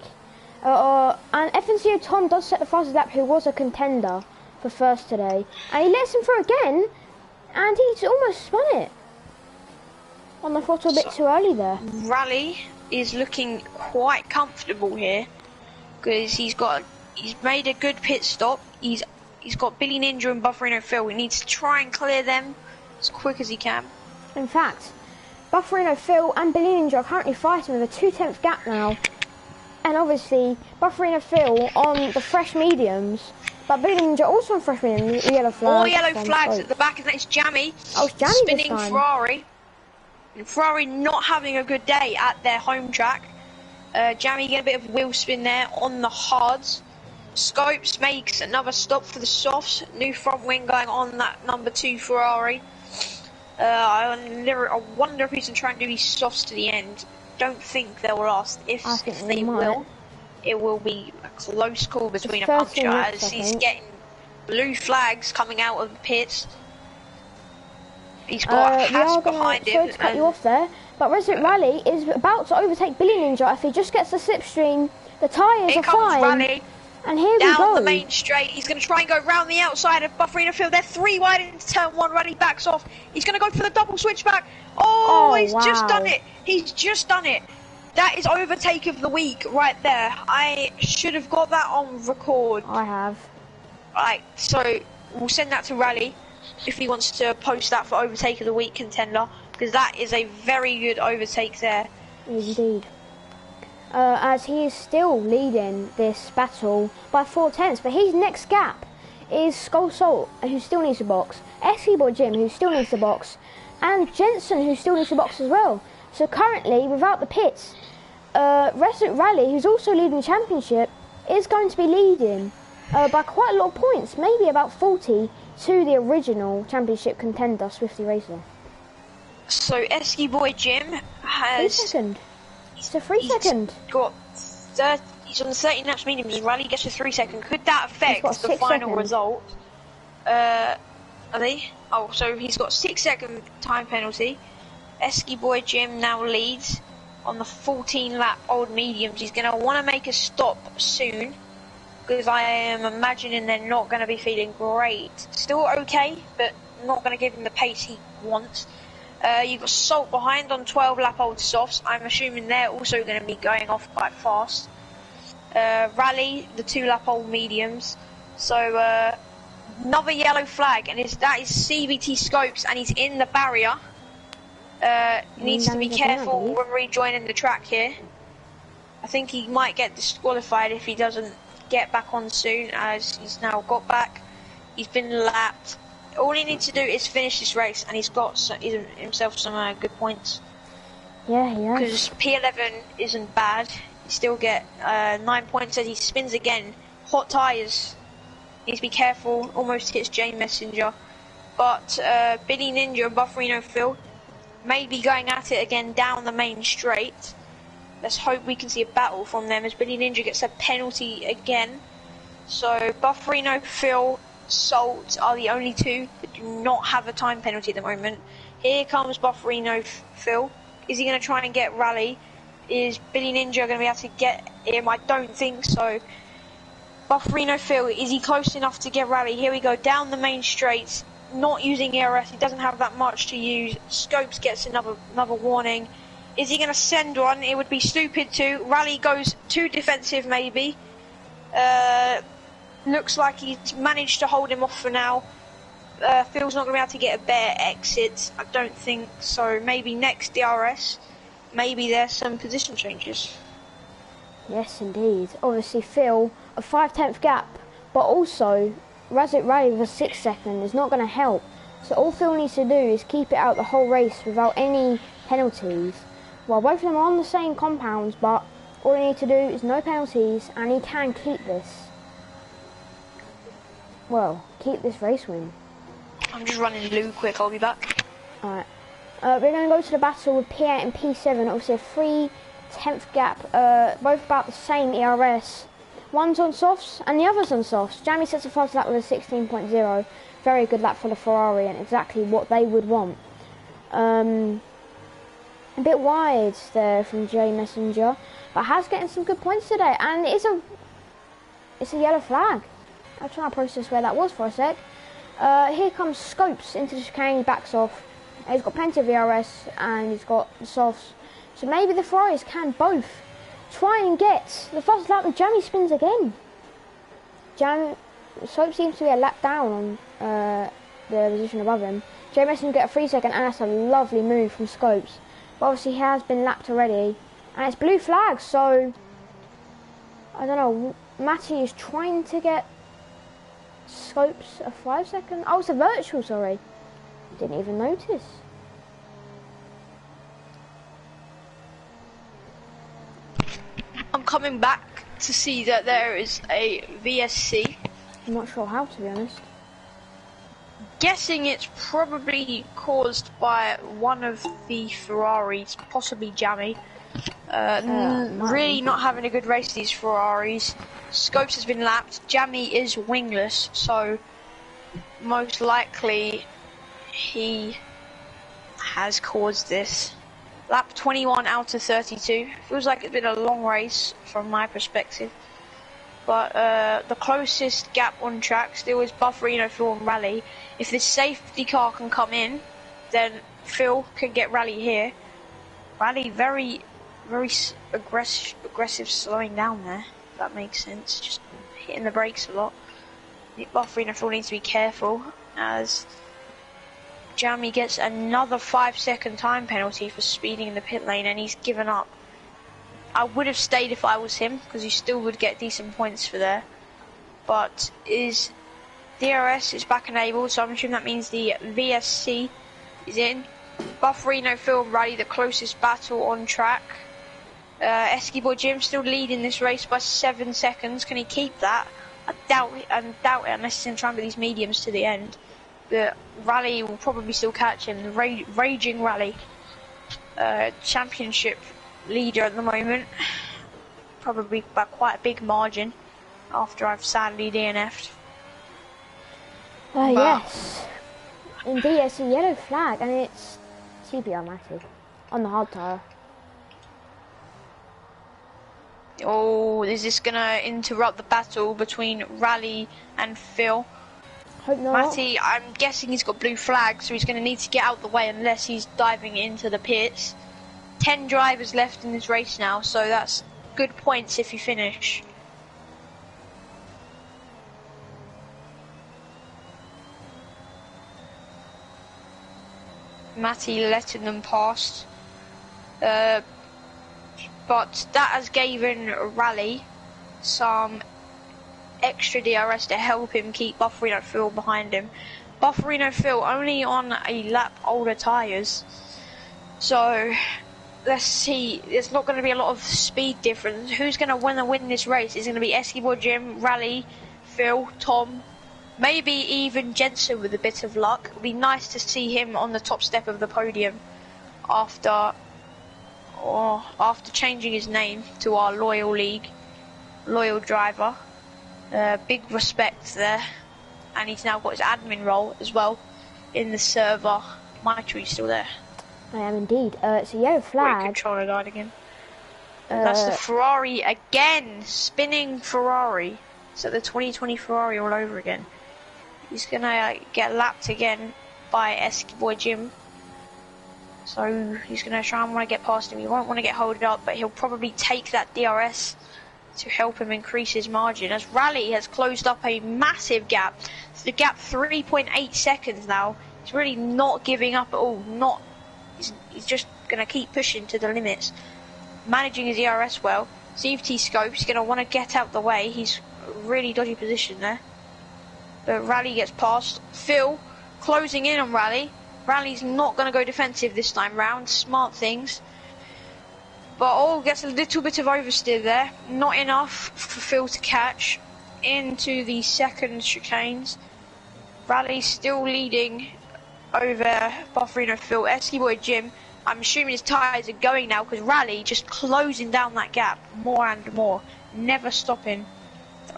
And FNCO Tom does set the fastest lap, who was a contender for first today. And he lets him through again, and he's almost spun it. On the throttle a bit too early there. Rally is looking quite comfortable here, because he's made a good pit stop. He's got Billy Ninja and Bufferino Phil. He needs to try and clear them as quick as he can. In fact, Bufferino Phil and Billy Ninja are currently fighting with a 2/10 gap now. And obviously, Bufferino Phil on the fresh mediums, but Billy Ninja also on fresh mediums, yellow flags. All yellow flags at the back, and that's Jammy. Oh, it's Jammy spinning this time. Ferrari. And Ferrari not having a good day at their home track. Jammy getting a bit of wheel spin there on the hards. Scopes makes another stop for the softs. New front wing going on that number 2 Ferrari. I wonder if he's going to try and do these softs to the end. Don't think they will last. If they will, it will be a close call between a puncture, as he's getting blue flags coming out of the pits. He's got a hash behind him. Sorry to cut you off there, but Resident Rally is about to overtake Billy Ninja. If he just gets the slipstream, the tyres are fine. Rally. And here we go. Down the main straight. He's going to try and go round the outside of Bufferino Field. They're 3 wide into turn 1. Rally backs off. He's going to go for the double switchback. Oh, he's just done it. He's just done it. That is overtake of the week right there. I should have got that on record. I have. Right, so we'll send that to Rally if he wants to post that for overtake of the week contender, because that is a very good overtake there. Indeed. As he is still leading this battle by 4/10, but his next gap is Skull Salt, who still needs to box, SC Boy Jim, who still needs to box, and Jensen, who still needs to box as well. So currently, without the pits, Resident Rally, who's also leading the championship, is going to be leading by quite a lot of points, maybe about 40 to the original championship contender, Swifty Racer. So SC Boy Jim has... 3 second. It's a 3 second. He's on the 13 laps mediums. Rally gets a 3 second. Could that affect got the 6 final seconds. result? Are they? Oh, so he's got 6-second time penalty. Esky Boy Jim now leads on the 14 lap old mediums. He's going to want to make a stop soon, because I am imagining they're not going to be feeling great. Still okay, but not going to give him the pace he wants. You've got Salt behind on 12 lap old softs. I'm assuming they're also going to be going off quite fast. Rally, the 2 lap old mediums. So another yellow flag, and that is CVT Scopes, and he's in the barrier. Needs to be careful when rejoining the track here. I think he might get disqualified if he doesn't get back on soon, as he's now got back. He's been lapped. All he needs to do is finish this race, and he's got himself some good points. Yeah, he has. Because P11 isn't bad. You still get 9 points as he spins again. Hot tyres. Needs to be careful. Almost hits J Messenger. But Billy Ninja and Bufferino Phil may be going at it again down the main straight. Let's hope we can see a battle from them, as Billy Ninja gets a penalty again. So Bufferino, Phil, Salt are the only 2 that do not have a time penalty at the moment. Here comes Bufferino Phil. Is he going to try and get Rally? Is Billy Ninja going to be able to get him? I don't think so. Bufferino Phil, is he close enough to get Rally? Here we go, down the main straight. Not using ERS, he doesn't have that much to use. Scopes gets another warning. Is he going to send one? It would be stupid to. Rally goes too defensive, maybe. Looks like he's managed to hold him off for now. Phil's not going to be able to get a better exit. I don't think so. Maybe next DRS. Maybe there's some position changes. Yes, indeed. Obviously, Phil, a 5/10 gap, but also Razit Ray with a 6 second is not going to help. So all Phil needs to do is keep it out the whole race without any penalties. Well, both of them are on the same compounds, but all he needs to do is no penalties, and he can keep this. Well, keep this race win. I'm just running loo quick, I'll be back. Alright. We're going to go to the battle with P8 and P7. Obviously a 3/10 gap, both about the same ERS. One's on softs and the other's on softs. Jamie sets a fast lap with a 16.0. Very good lap for the Ferrari, and exactly what they would want. A bit wide there from J Messenger, but has getting some good points today, and it's a yellow flag. I'm trying to process where that was for a sec. Here comes Scopes into the chicane, he backs off. He's got plenty of ERS and he's got the softs, so maybe the Ferraris can both try and get the fastest lap. With Jamie spins again. Scopes seems to be a lap down on the position above him. J Messenger get a 3 second, and that's a lovely move from Scopes. But obviously he has been lapped already, and it's blue flag, so I don't know. Matty is trying to get Scopes a 5 second. Oh, it's a virtual, sorry. Didn't even notice. I'm coming back to see that there is a VSC. I'm not sure how, to be honest. Guessing it's probably caused by one of the Ferraris, possibly Jamie. Really not having a good race, these Ferraris. Scopes has been lapped. Jamie is wingless, so most likely he has caused this. Lap 21 out of 32. Feels like it's been a long race from my perspective. But the closest gap on track still is Bufferino, Phil and Rally. If this safety car can come in, then Phil can get Rally here. Rally very aggressive slowing down there, if that makes sense. Just hitting the brakes a lot. Bufferino, Phil needs to be careful, as Jamie gets another 5 second time penalty for speeding in the pit lane, and he's given up. I would have stayed if I was him, because you still would get decent points for there. But DRS is back enabled, so I'm assuming that means the VSC is in. Bufferino, Phil, Rally, the closest battle on track. Esky Boy Jim still leading this race by 7 seconds. Can he keep that? I doubt it, unless he's going to try and get these mediums to the end. The Rally will probably still catch him. The raging Rally championship leader at the moment. probably by quite a big margin after I've sadly DNF'd. Yes. Indeed, it's a yellow flag and it's TBR Matty on the hard tyre. Oh, is this going to interrupt the battle between Rally and Phil? Hope not. Matty, I'm guessing he's got blue flags, so he's going to need to get out the way unless he's diving into the pits. 10 drivers left in this race now, so that's good points if you finish. Matty letting them past. But that has given Rally some extra DRS to help him keep Bufferino Phil behind him. Bufferino Phil only on a lap older tyres, so let's see. There's not going to be a lot of speed difference. Who's going to win this race? Is going to be Eskimo Jim, Rally, Phil, Tom, maybe even Jensen with a bit of luck. It'd be nice to see him on the top step of the podium after changing his name to our loyal driver. Big respect there, and he's now got his admin role as well in the server. Mitri still there? I am indeed. It's a yellow flag. Controller died again. That's the Ferrari again, spinning Ferrari. So the 2020 Ferrari all over again. He's gonna get lapped again by Eskimo Jim. So he's going to try and want to get past him. He won't want to get holded up, but he'll probably take that DRS to help him increase his margin. As Rally has closed up a massive gap. So the gap 3.8 seconds now. He's really not giving up at all. He's just going to keep pushing to the limits. Managing his DRS well. CVT scopes. He's going to want to get out the way. He's really dodgy position there. But Rally gets past. Phil closing in on Rally. Rally's not going to go defensive this time round. Smart things. But gets a little bit of oversteer there. Not enough for Phil to catch into the second chicanes. Rally's still leading over Bufferino Phil. Eskimo Jim, I'm assuming his tyres are going now because Rally just closing down that gap more and more. Never stopping.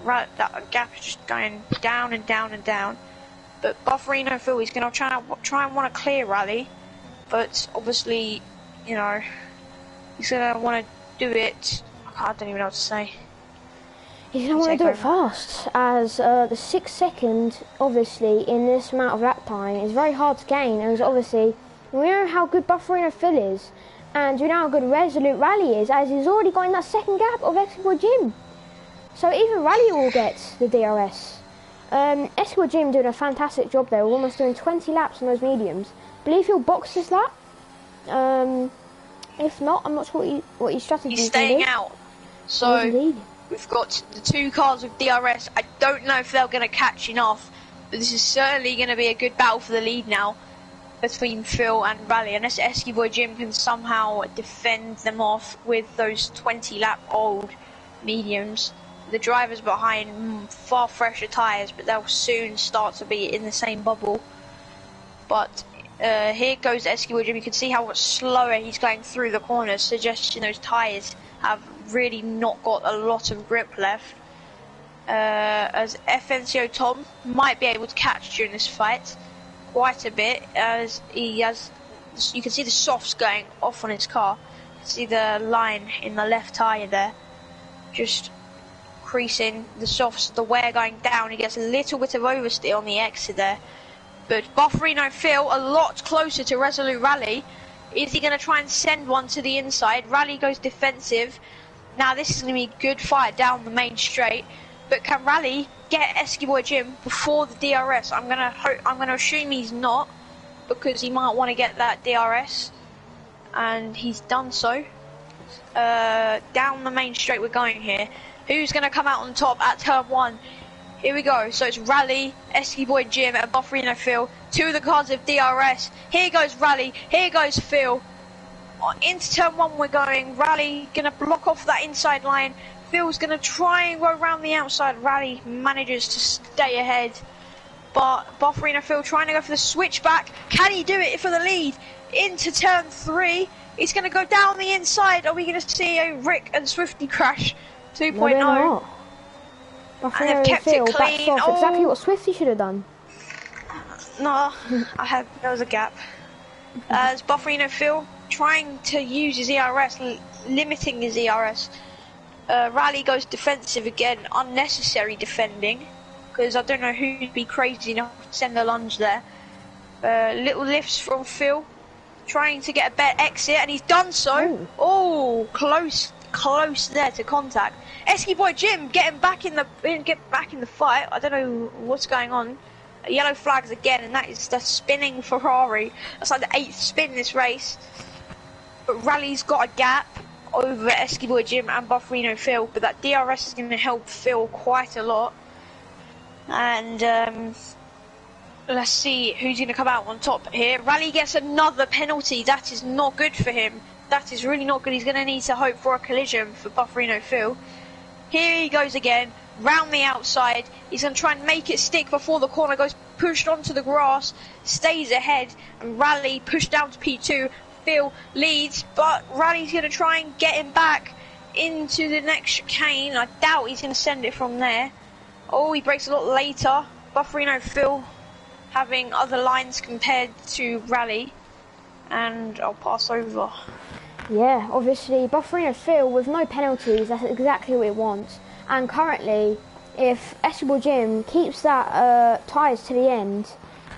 That gap is just going down and down and down. But Bufferino Phil is going to try and want to clear Rally, but obviously, you know, he's going to want to do it. I don't even know what to say. He's going to want to do it fast, as the 6 second, obviously, in this amount of lap time is very hard to gain, and obviously, we know how good Bufferino Phil is, and we know how good Resolute Rally is, as he's already got in that second gap of Eskimo Jim. So even Rally will get the DRS. Eskimo Jim doing a fantastic job there. We're almost doing 20 laps on those mediums. I believe he'll box this lap. If not, I'm not sure what his strategy is. He's staying out. So we've got the 2 cars with DRS. I don't know if they're going to catch enough, but this is certainly going to be a good battle for the lead now between Phil and Rally. Unless Eskimo Jim can somehow defend them off with those 20 lap old mediums. The drivers behind far fresher tyres, but they'll soon start to be in the same bubble. But here goes Eskimo Jim. You can see how much slower he's going through the corners, suggesting those tyres have really not got a lot of grip left. As FNCO Tom might be able to catch during this fight quite a bit, as he has. You can see the softs going off on his car. You can see the line in the left tyre there, just increasing the softs, the wear going down. He gets a little bit of oversteer on the exit there. But Bufferino Phil a lot closer to Resolute Rally. Is he going to try and send one to the inside? Rally goes defensive. Now this is going to be a good fight down the main straight. But can Rally get Eskimo Jim before the DRS? I'm going to assume he's not, because he might want to get that DRS, and he's done so. Down the main straight we're going here. Who's going to come out on top at turn 1? Here we go. So it's Rally, Eskimo Jim, and Bufferino Phil. 2 of the cars with DRS. Here goes Rally. Here goes Phil. Into turn 1 we're going. Rally going to block off that inside line. Phil's going to try and go around the outside. Rally manages to stay ahead. But Bufferino Phil trying to go for the switchback. Can he do it for the lead? Into turn 3. He's going to go down the inside. Are we going to see a Rick and Swifty crash? 2.0. No, they're not. And they've kept it clean. Off. Exactly what Swifty should have done. No, there was a gap. As Bufferino Phil trying to use his ERS, limiting his ERS. Rally goes defensive again, unnecessary defending, because I don't know who'd be crazy enough to send a lunge there. Little lifts from Phil, trying to get a better exit, and he's done so. Oh, close there to contact. Esky Boy Jim getting back in the fight. I don't know what's going on. Yellow flags again, and that is the spinning Ferrari. That's like the 8th spin this race. But Rally's got a gap over Esky Boy Jim and Bufferino Phil, but that DRS is going to help Phil quite a lot. And let's see who's going to come out on top here. Rally gets another penalty. That is not good for him. That is really not good. He's going to need to hope for a collision for Bufferino Phil. Here he goes again, round the outside. He's going to try and make it stick before the corner goes pushed onto the grass, stays ahead, and Rally pushed down to P2. Phil leads, but Rally's going to try and get him back into the next chicane. I doubt he's going to send it from there. Oh, he breaks a lot later. Bufferino Phil having other lines compared to Rally, and I'll pass over. Yeah, obviously Bufferino Phil with no penalties, that's exactly what it wants. And currently, if Esky Jim keeps that tyres to the end,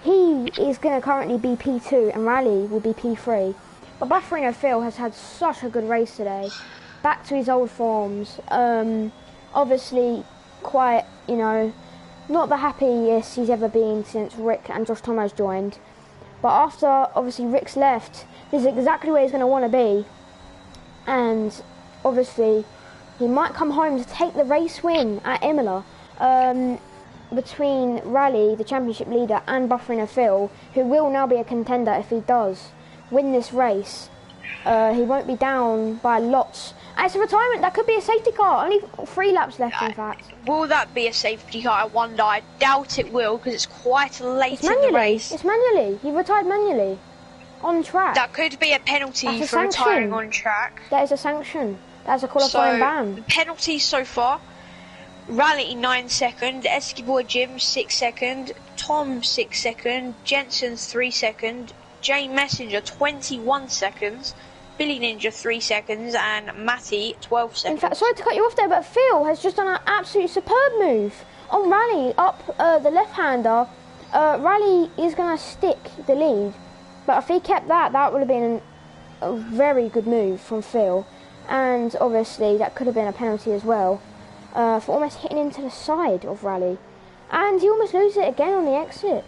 he is going to currently be P2 and Rally will be P3. But Bufferino Phil has had such a good race today, back to his old forms. Obviously, quite, you know, not the happiest he's ever been since Rick and Josh Thomas joined. But after, obviously, Rick's left, this is exactly where he's going to want to be. And, obviously, he might come home to take the race win at Imola. Between Rally, the championship leader, and Bufferino Phil, who will now be a contender if he does win this race. He won't be down by lots. And it's a retirement. That could be a safety car. Only 3 laps left, in fact. Will that be a safety car? I wonder. I doubt it will, because it's quite late in the race. It's manually. He retired manually. On track. That could be a penalty for retiring on track. That is a sanction. That's a qualifying ban. The penalties so far: Rally 9 second, Esky Boy Jim 6 second, Tom 6 second, Jensen 3 second, Jay Messenger 21 seconds, Billy Ninja 3 seconds, and Matty 12 seconds. In fact, sorry to cut you off there, but Phil has just done an absolutely superb move on Rally up the left-hander. Rally is going to stick the lead, but if he kept that, that would have been a very good move from Phil. And obviously that could have been a penalty as well, for almost hitting into the side of Rally. And he almost loses it again on the exit.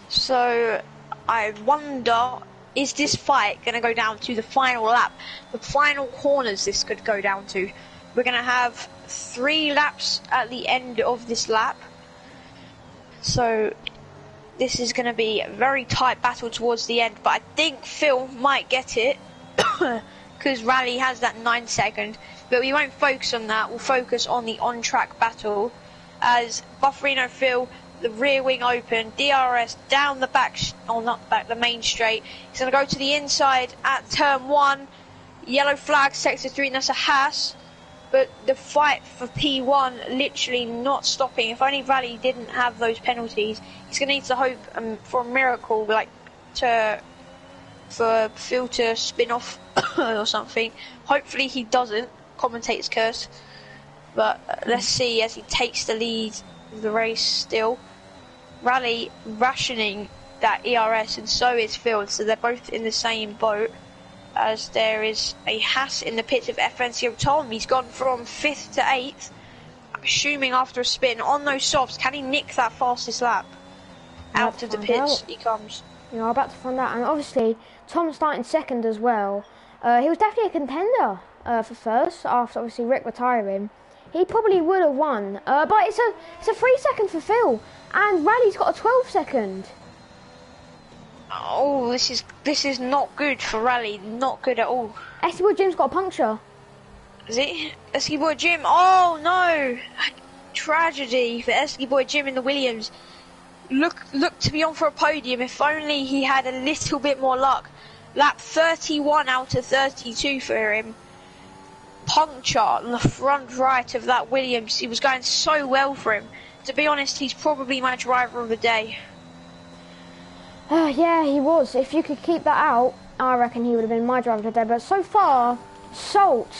So I wonder, is this fight going to go down to the final lap? The final corners this could go down to. We're going to have 3 laps at the end of this lap. So this is going to be a very tight battle towards the end, but I think Phil might get it because Rally has that 9 second, but we won't focus on that. We'll focus on the on-track battle as Bufferino Phil, the rear wing open, DRS down the back, or not the back, the main straight. He's going to go to the inside at turn 1, yellow flag, sector 3, and that's a Haas. But the fight for P1 literally not stopping. If only Rally didn't have those penalties, he's going to need to hope for a miracle, like for Phil to spin off or something. Hopefully he doesn't. Commentator's curse. But let's see as he takes the lead of the race still. Rally rationing that ERS, and so is Phil, so they're both in the same boat. As there is a Haas in the pits of FNC of Tom. He's gone from 5th to 8th. I'm assuming after a spin on those softs, can he nick that fastest lap? Out of the pits he comes. You know, I'm about to find out. And obviously, Tom starting 2nd as well. He was definitely a contender for first, after obviously Rick retiring. He probably would have won. But it's a 3 second for Phil. And Rally's got a 12 second. Oh, this is not good for Rally. Not good at all. Esky Boy Jim's got a puncture. Is it? Esky Boy Jim. Oh no! Tragedy for Esky Boy Jim in the Williams. Look to be on for a podium. If only he had a little bit more luck. Lap 31 out of 32 for him. Puncture on the front right of that Williams. He was going so well for him. To be honest, he's probably my driver of the day. Yeah, he was. If you could keep that out, I reckon he would have been my driver of the day. But so far, Salt,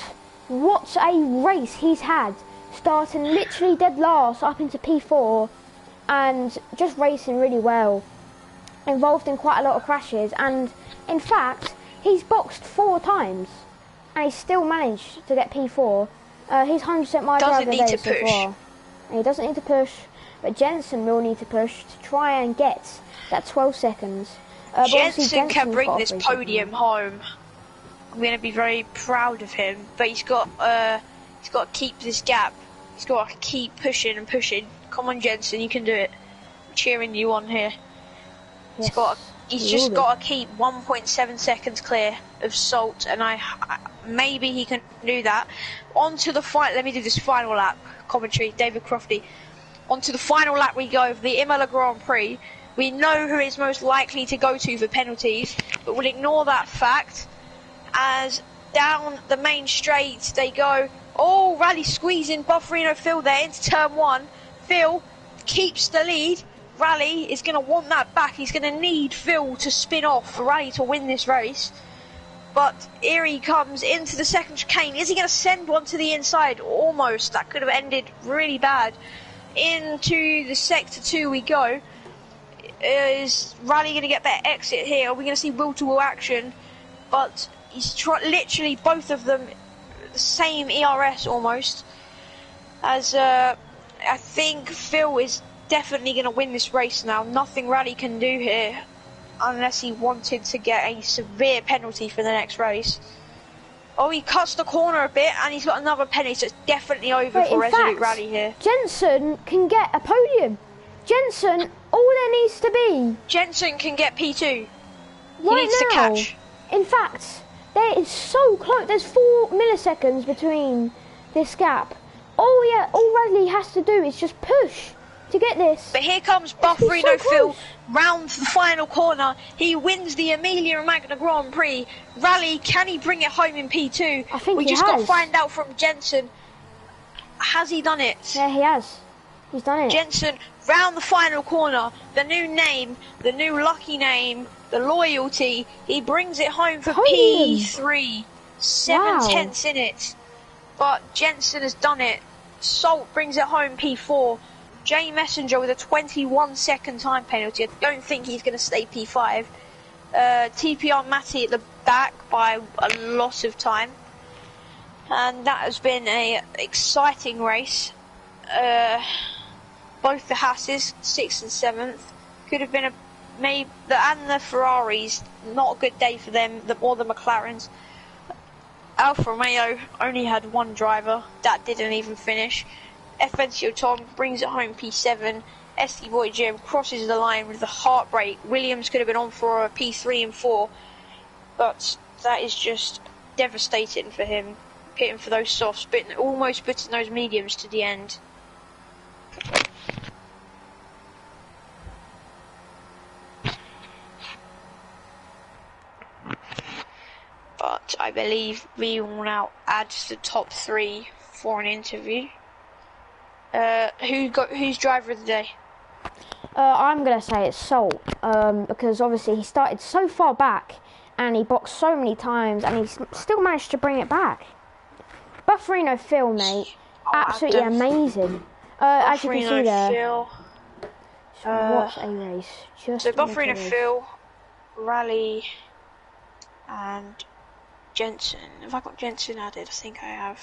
what a race he's had. Starting literally dead last up into P4 and just racing really well. Involved in quite a lot of crashes, and in fact, he's boxed 4 times. And he still managed to get P4. He's 100% my driver of the day so far. And he doesn't need to push, but Jensen will need to push to try and get that 12 seconds. Jensen can bring this podium home. I'm going to be very proud of him, but he's got to keep this gap. He's got to keep pushing and pushing. Come on, Jensen, you can do it. I'm cheering you on here. Yes, he's just got to keep 1.7 seconds clear of Salt, and maybe he can do that. Onto the fight. Let me do this final lap commentary. David Crofty. Onto the final lap we go of the IMOLA Grand Prix. We know who is most likely to go to for penalties, but we'll ignore that fact as down the main straight they go. Oh, Rally squeezing Bufferino Phil there into turn 1. Phil keeps the lead. Rally is going to want that back. He's going to need Phil to spin off for Rally to win this race. But here he comes into the second chicane. Is he going to send one to the inside? Almost. That could have ended really bad. Into the sector 2 we go. Is Rally going to get better exit here? Are we going to see will-to-will action? But he's literally both of them the same ERS almost. As I think Phil is definitely going to win this race now. Nothing Rally can do here unless he wanted to get a severe penalty for the next race. Oh, he cuts the corner a bit and he's got another penalty, so it's definitely over for Resolute Rally here. Jensen can get a podium. Jensen, all there needs to be. Jensen can get P2. He needs to catch. In fact, there is so close. There's 4 milliseconds between this gap. All Radley has to do is just push to get this. But here comes Bufferino Phil round the final corner. He wins the Emilia Romagna Grand Prix. Rally, can he bring it home in P2? I think we just got to find out from Jensen. Has he done it? Yeah, he has. He's done it. Jensen round the final corner. The new name, the new lucky name, the loyalty. He brings it home for P3. 7/10 in it. But Jensen has done it. Salt brings it home P4. Jay Messenger with a 21-second time penalty. I don't think he's going to stay P5. TPR Matty at the back by a lot of time. And that has been an exciting race. Both the Hasses, 6th and 7th, could have been and the Ferraris, not a good day for them, or the McLarens. Alfa Romeo only had 1 driver, that didn't even finish. FNCO Tom brings it home P7. SD Boy Jim crosses the line with the heartbreak. Williams could have been on for a P3 and 4, but that is just devastating for him. Hitting for those softs, but almost putting those mediums to the end. But I believe we will now add the top 3 for an interview. Who's driver of the day? I'm gonna say it's Salt, because obviously he started so far back and he boxed so many times and he still managed to bring it back. Bufferino Phil, mate, absolutely amazing. As you can see there. Phil. What a race! So Bufferino Phil, Rally, and Jensen. Have I got Jensen added? I think I have.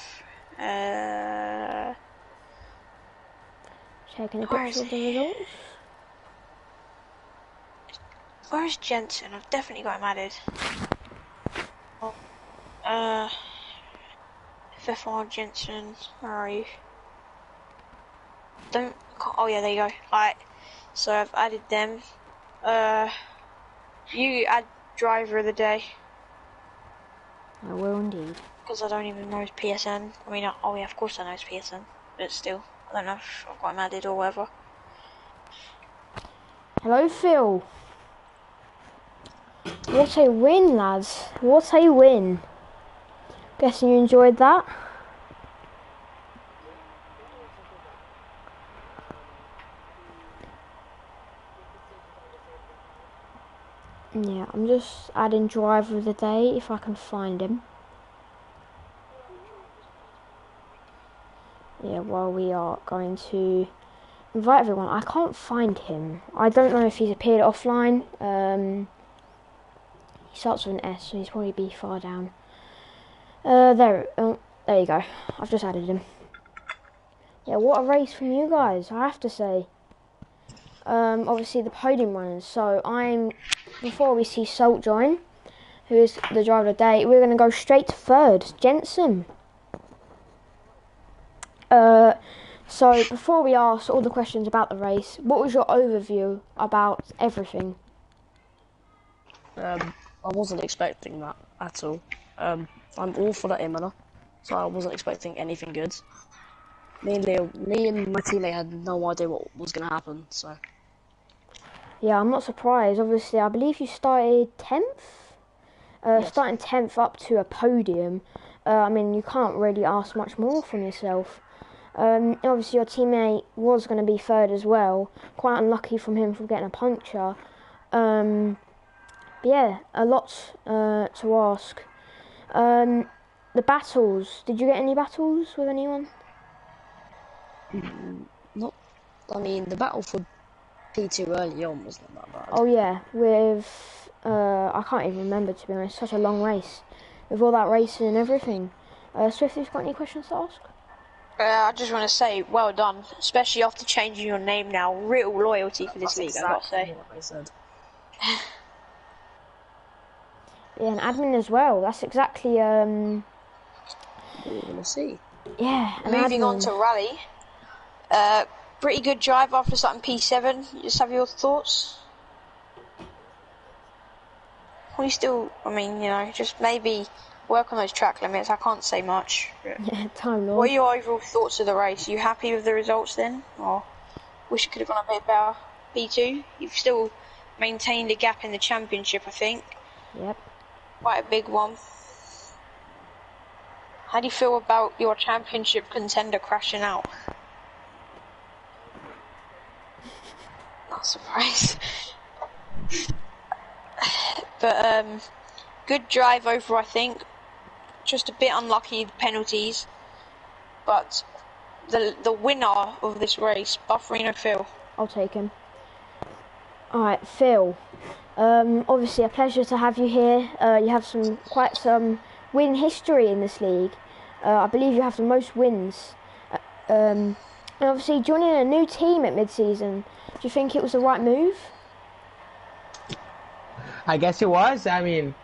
Checking the picture of the results. Where's Jensen? I've definitely got him added. FFR Jensen, where are you? Oh yeah, there you go. Alright, so I've added them. You add driver of the day. I will indeed. Because I don't even know his PSN. I mean, oh yeah, of course I know his PSN, but still, I don't know if I've got him added or whatever. Hello, Phil. What a win, lads. What a win. Guessing you enjoyed that? Yeah, I'm just adding driver of the day if I can find him. Yeah, well, we are going to invite everyone. I can't find him. I don't know if he's appeared offline. He starts with an S, so he's probably be far down. There you go. I've just added him. Yeah, what a race from you guys, I have to say. Obviously the podium runners. So before we see Salt join, who is the driver of the day, we're going to go straight to third, Jensen. So before we ask all the questions about the race, what was your overview about everything? I wasn't expecting that at all. I'm awful at IMOLA, so I wasn't expecting anything good. Me and my teammate had no idea what was going to happen, so... Yeah, I'm not surprised. Obviously, I believe you started 10th? Yes. Starting 10th up to a podium. I mean, you can't really ask much more from yourself. Obviously, your teammate was going to be third as well. Quite unlucky from him for getting a puncture. But yeah, a lot to ask. The battles. Did you get any battles with anyone? Not... I mean, the battle for P2 early on was not that bad. Oh yeah, with... I can't even remember, to be honest. Such a long race. With all that racing and everything. Swifty's got any questions to ask? I just want to say, well done, especially after changing your name now. Real loyalty for this league, I've got to say. What I said. Yeah, and admin as well. That's exactly, We'll see. yeah, an Moving admin. on to rally. Pretty good drive after starting P7. You just have your thoughts? We still, I mean, you know, just maybe work on those track limits. I can't say much. Yeah, time lord. What are your overall thoughts of the race? Are you happy with the results then? Or wish you could have gone a bit better? P2? You've still maintained a gap in the championship, I think. Yep. Quite a big one. How do you feel about your championship contender crashing out? Not surprised. But good drive over, I think. Just a bit unlucky, the penalties. But the winner of this race, Bufferino Phil. I'll take him. Alright, Phil. Obviously a pleasure to have you here. You have quite some win history in this league. I believe you have the most wins. And obviously joining a new team at mid-season, do you think it was the right move? I guess it was. I mean,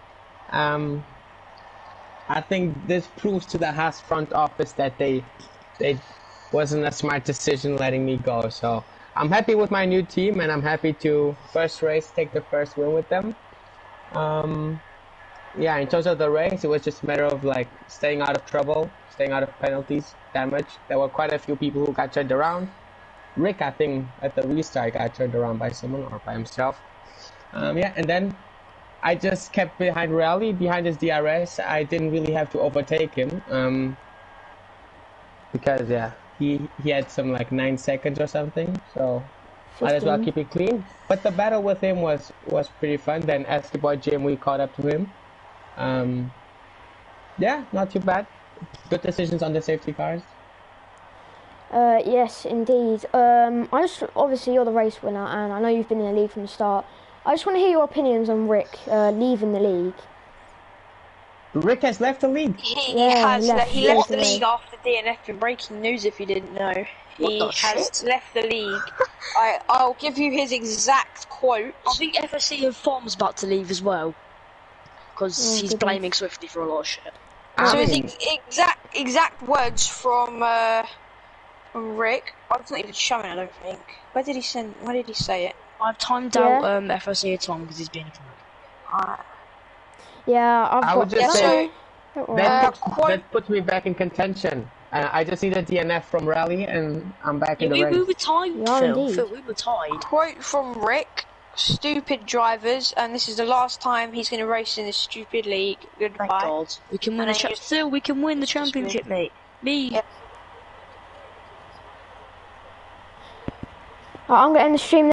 I think this proves to the Haas front office that they wasn't a smart decision letting me go. So I'm happy with my new team, and I'm happy to first race take the first win with them. Yeah, in terms of the race, it was just a matter of like staying out of trouble, staying out of penalties, damage. There were quite a few people who got turned around. Rick, I think, at the restart got turned around by someone or by himself. Yeah, and then I just kept behind Rally, behind his DRS. I didn't really have to overtake him because yeah, he had some like 9 seconds or something. So 15. might as well keep it clean. But the battle with him was pretty fun. Then as the boy Jim, we caught up to him. Yeah, not too bad. Good decisions on the safety cars. Yes, indeed. Obviously you're the race winner, and I know you've been in the league from the start. I just want to hear your opinions on Rick leaving the league. Rick has left the league. He he left the away. league after DNF. In breaking news, if you didn't know, he has left the league. I'll give you his exact quote. I think FSC Inform's about to leave as well, because he's goodness. blaming Swifty for a lot of shit. So his exact words from Rick. It's not even showing, I don't think. Where did he say it? I've timed out FSC Tom because he's being a cunt. Yeah, I would just say Don't that worry. puts me back in contention. I just need a DNF from Rally, and I'm back in the race. We were tied, Yeah, Phil. indeed. Phil, we were tied. Quote from Rick: stupid drivers, and this is the last time he's going to race in this stupid league. Goodbye. Thank God. We can win still, we can win the championship, mate. Yep. I'm going to end the stream.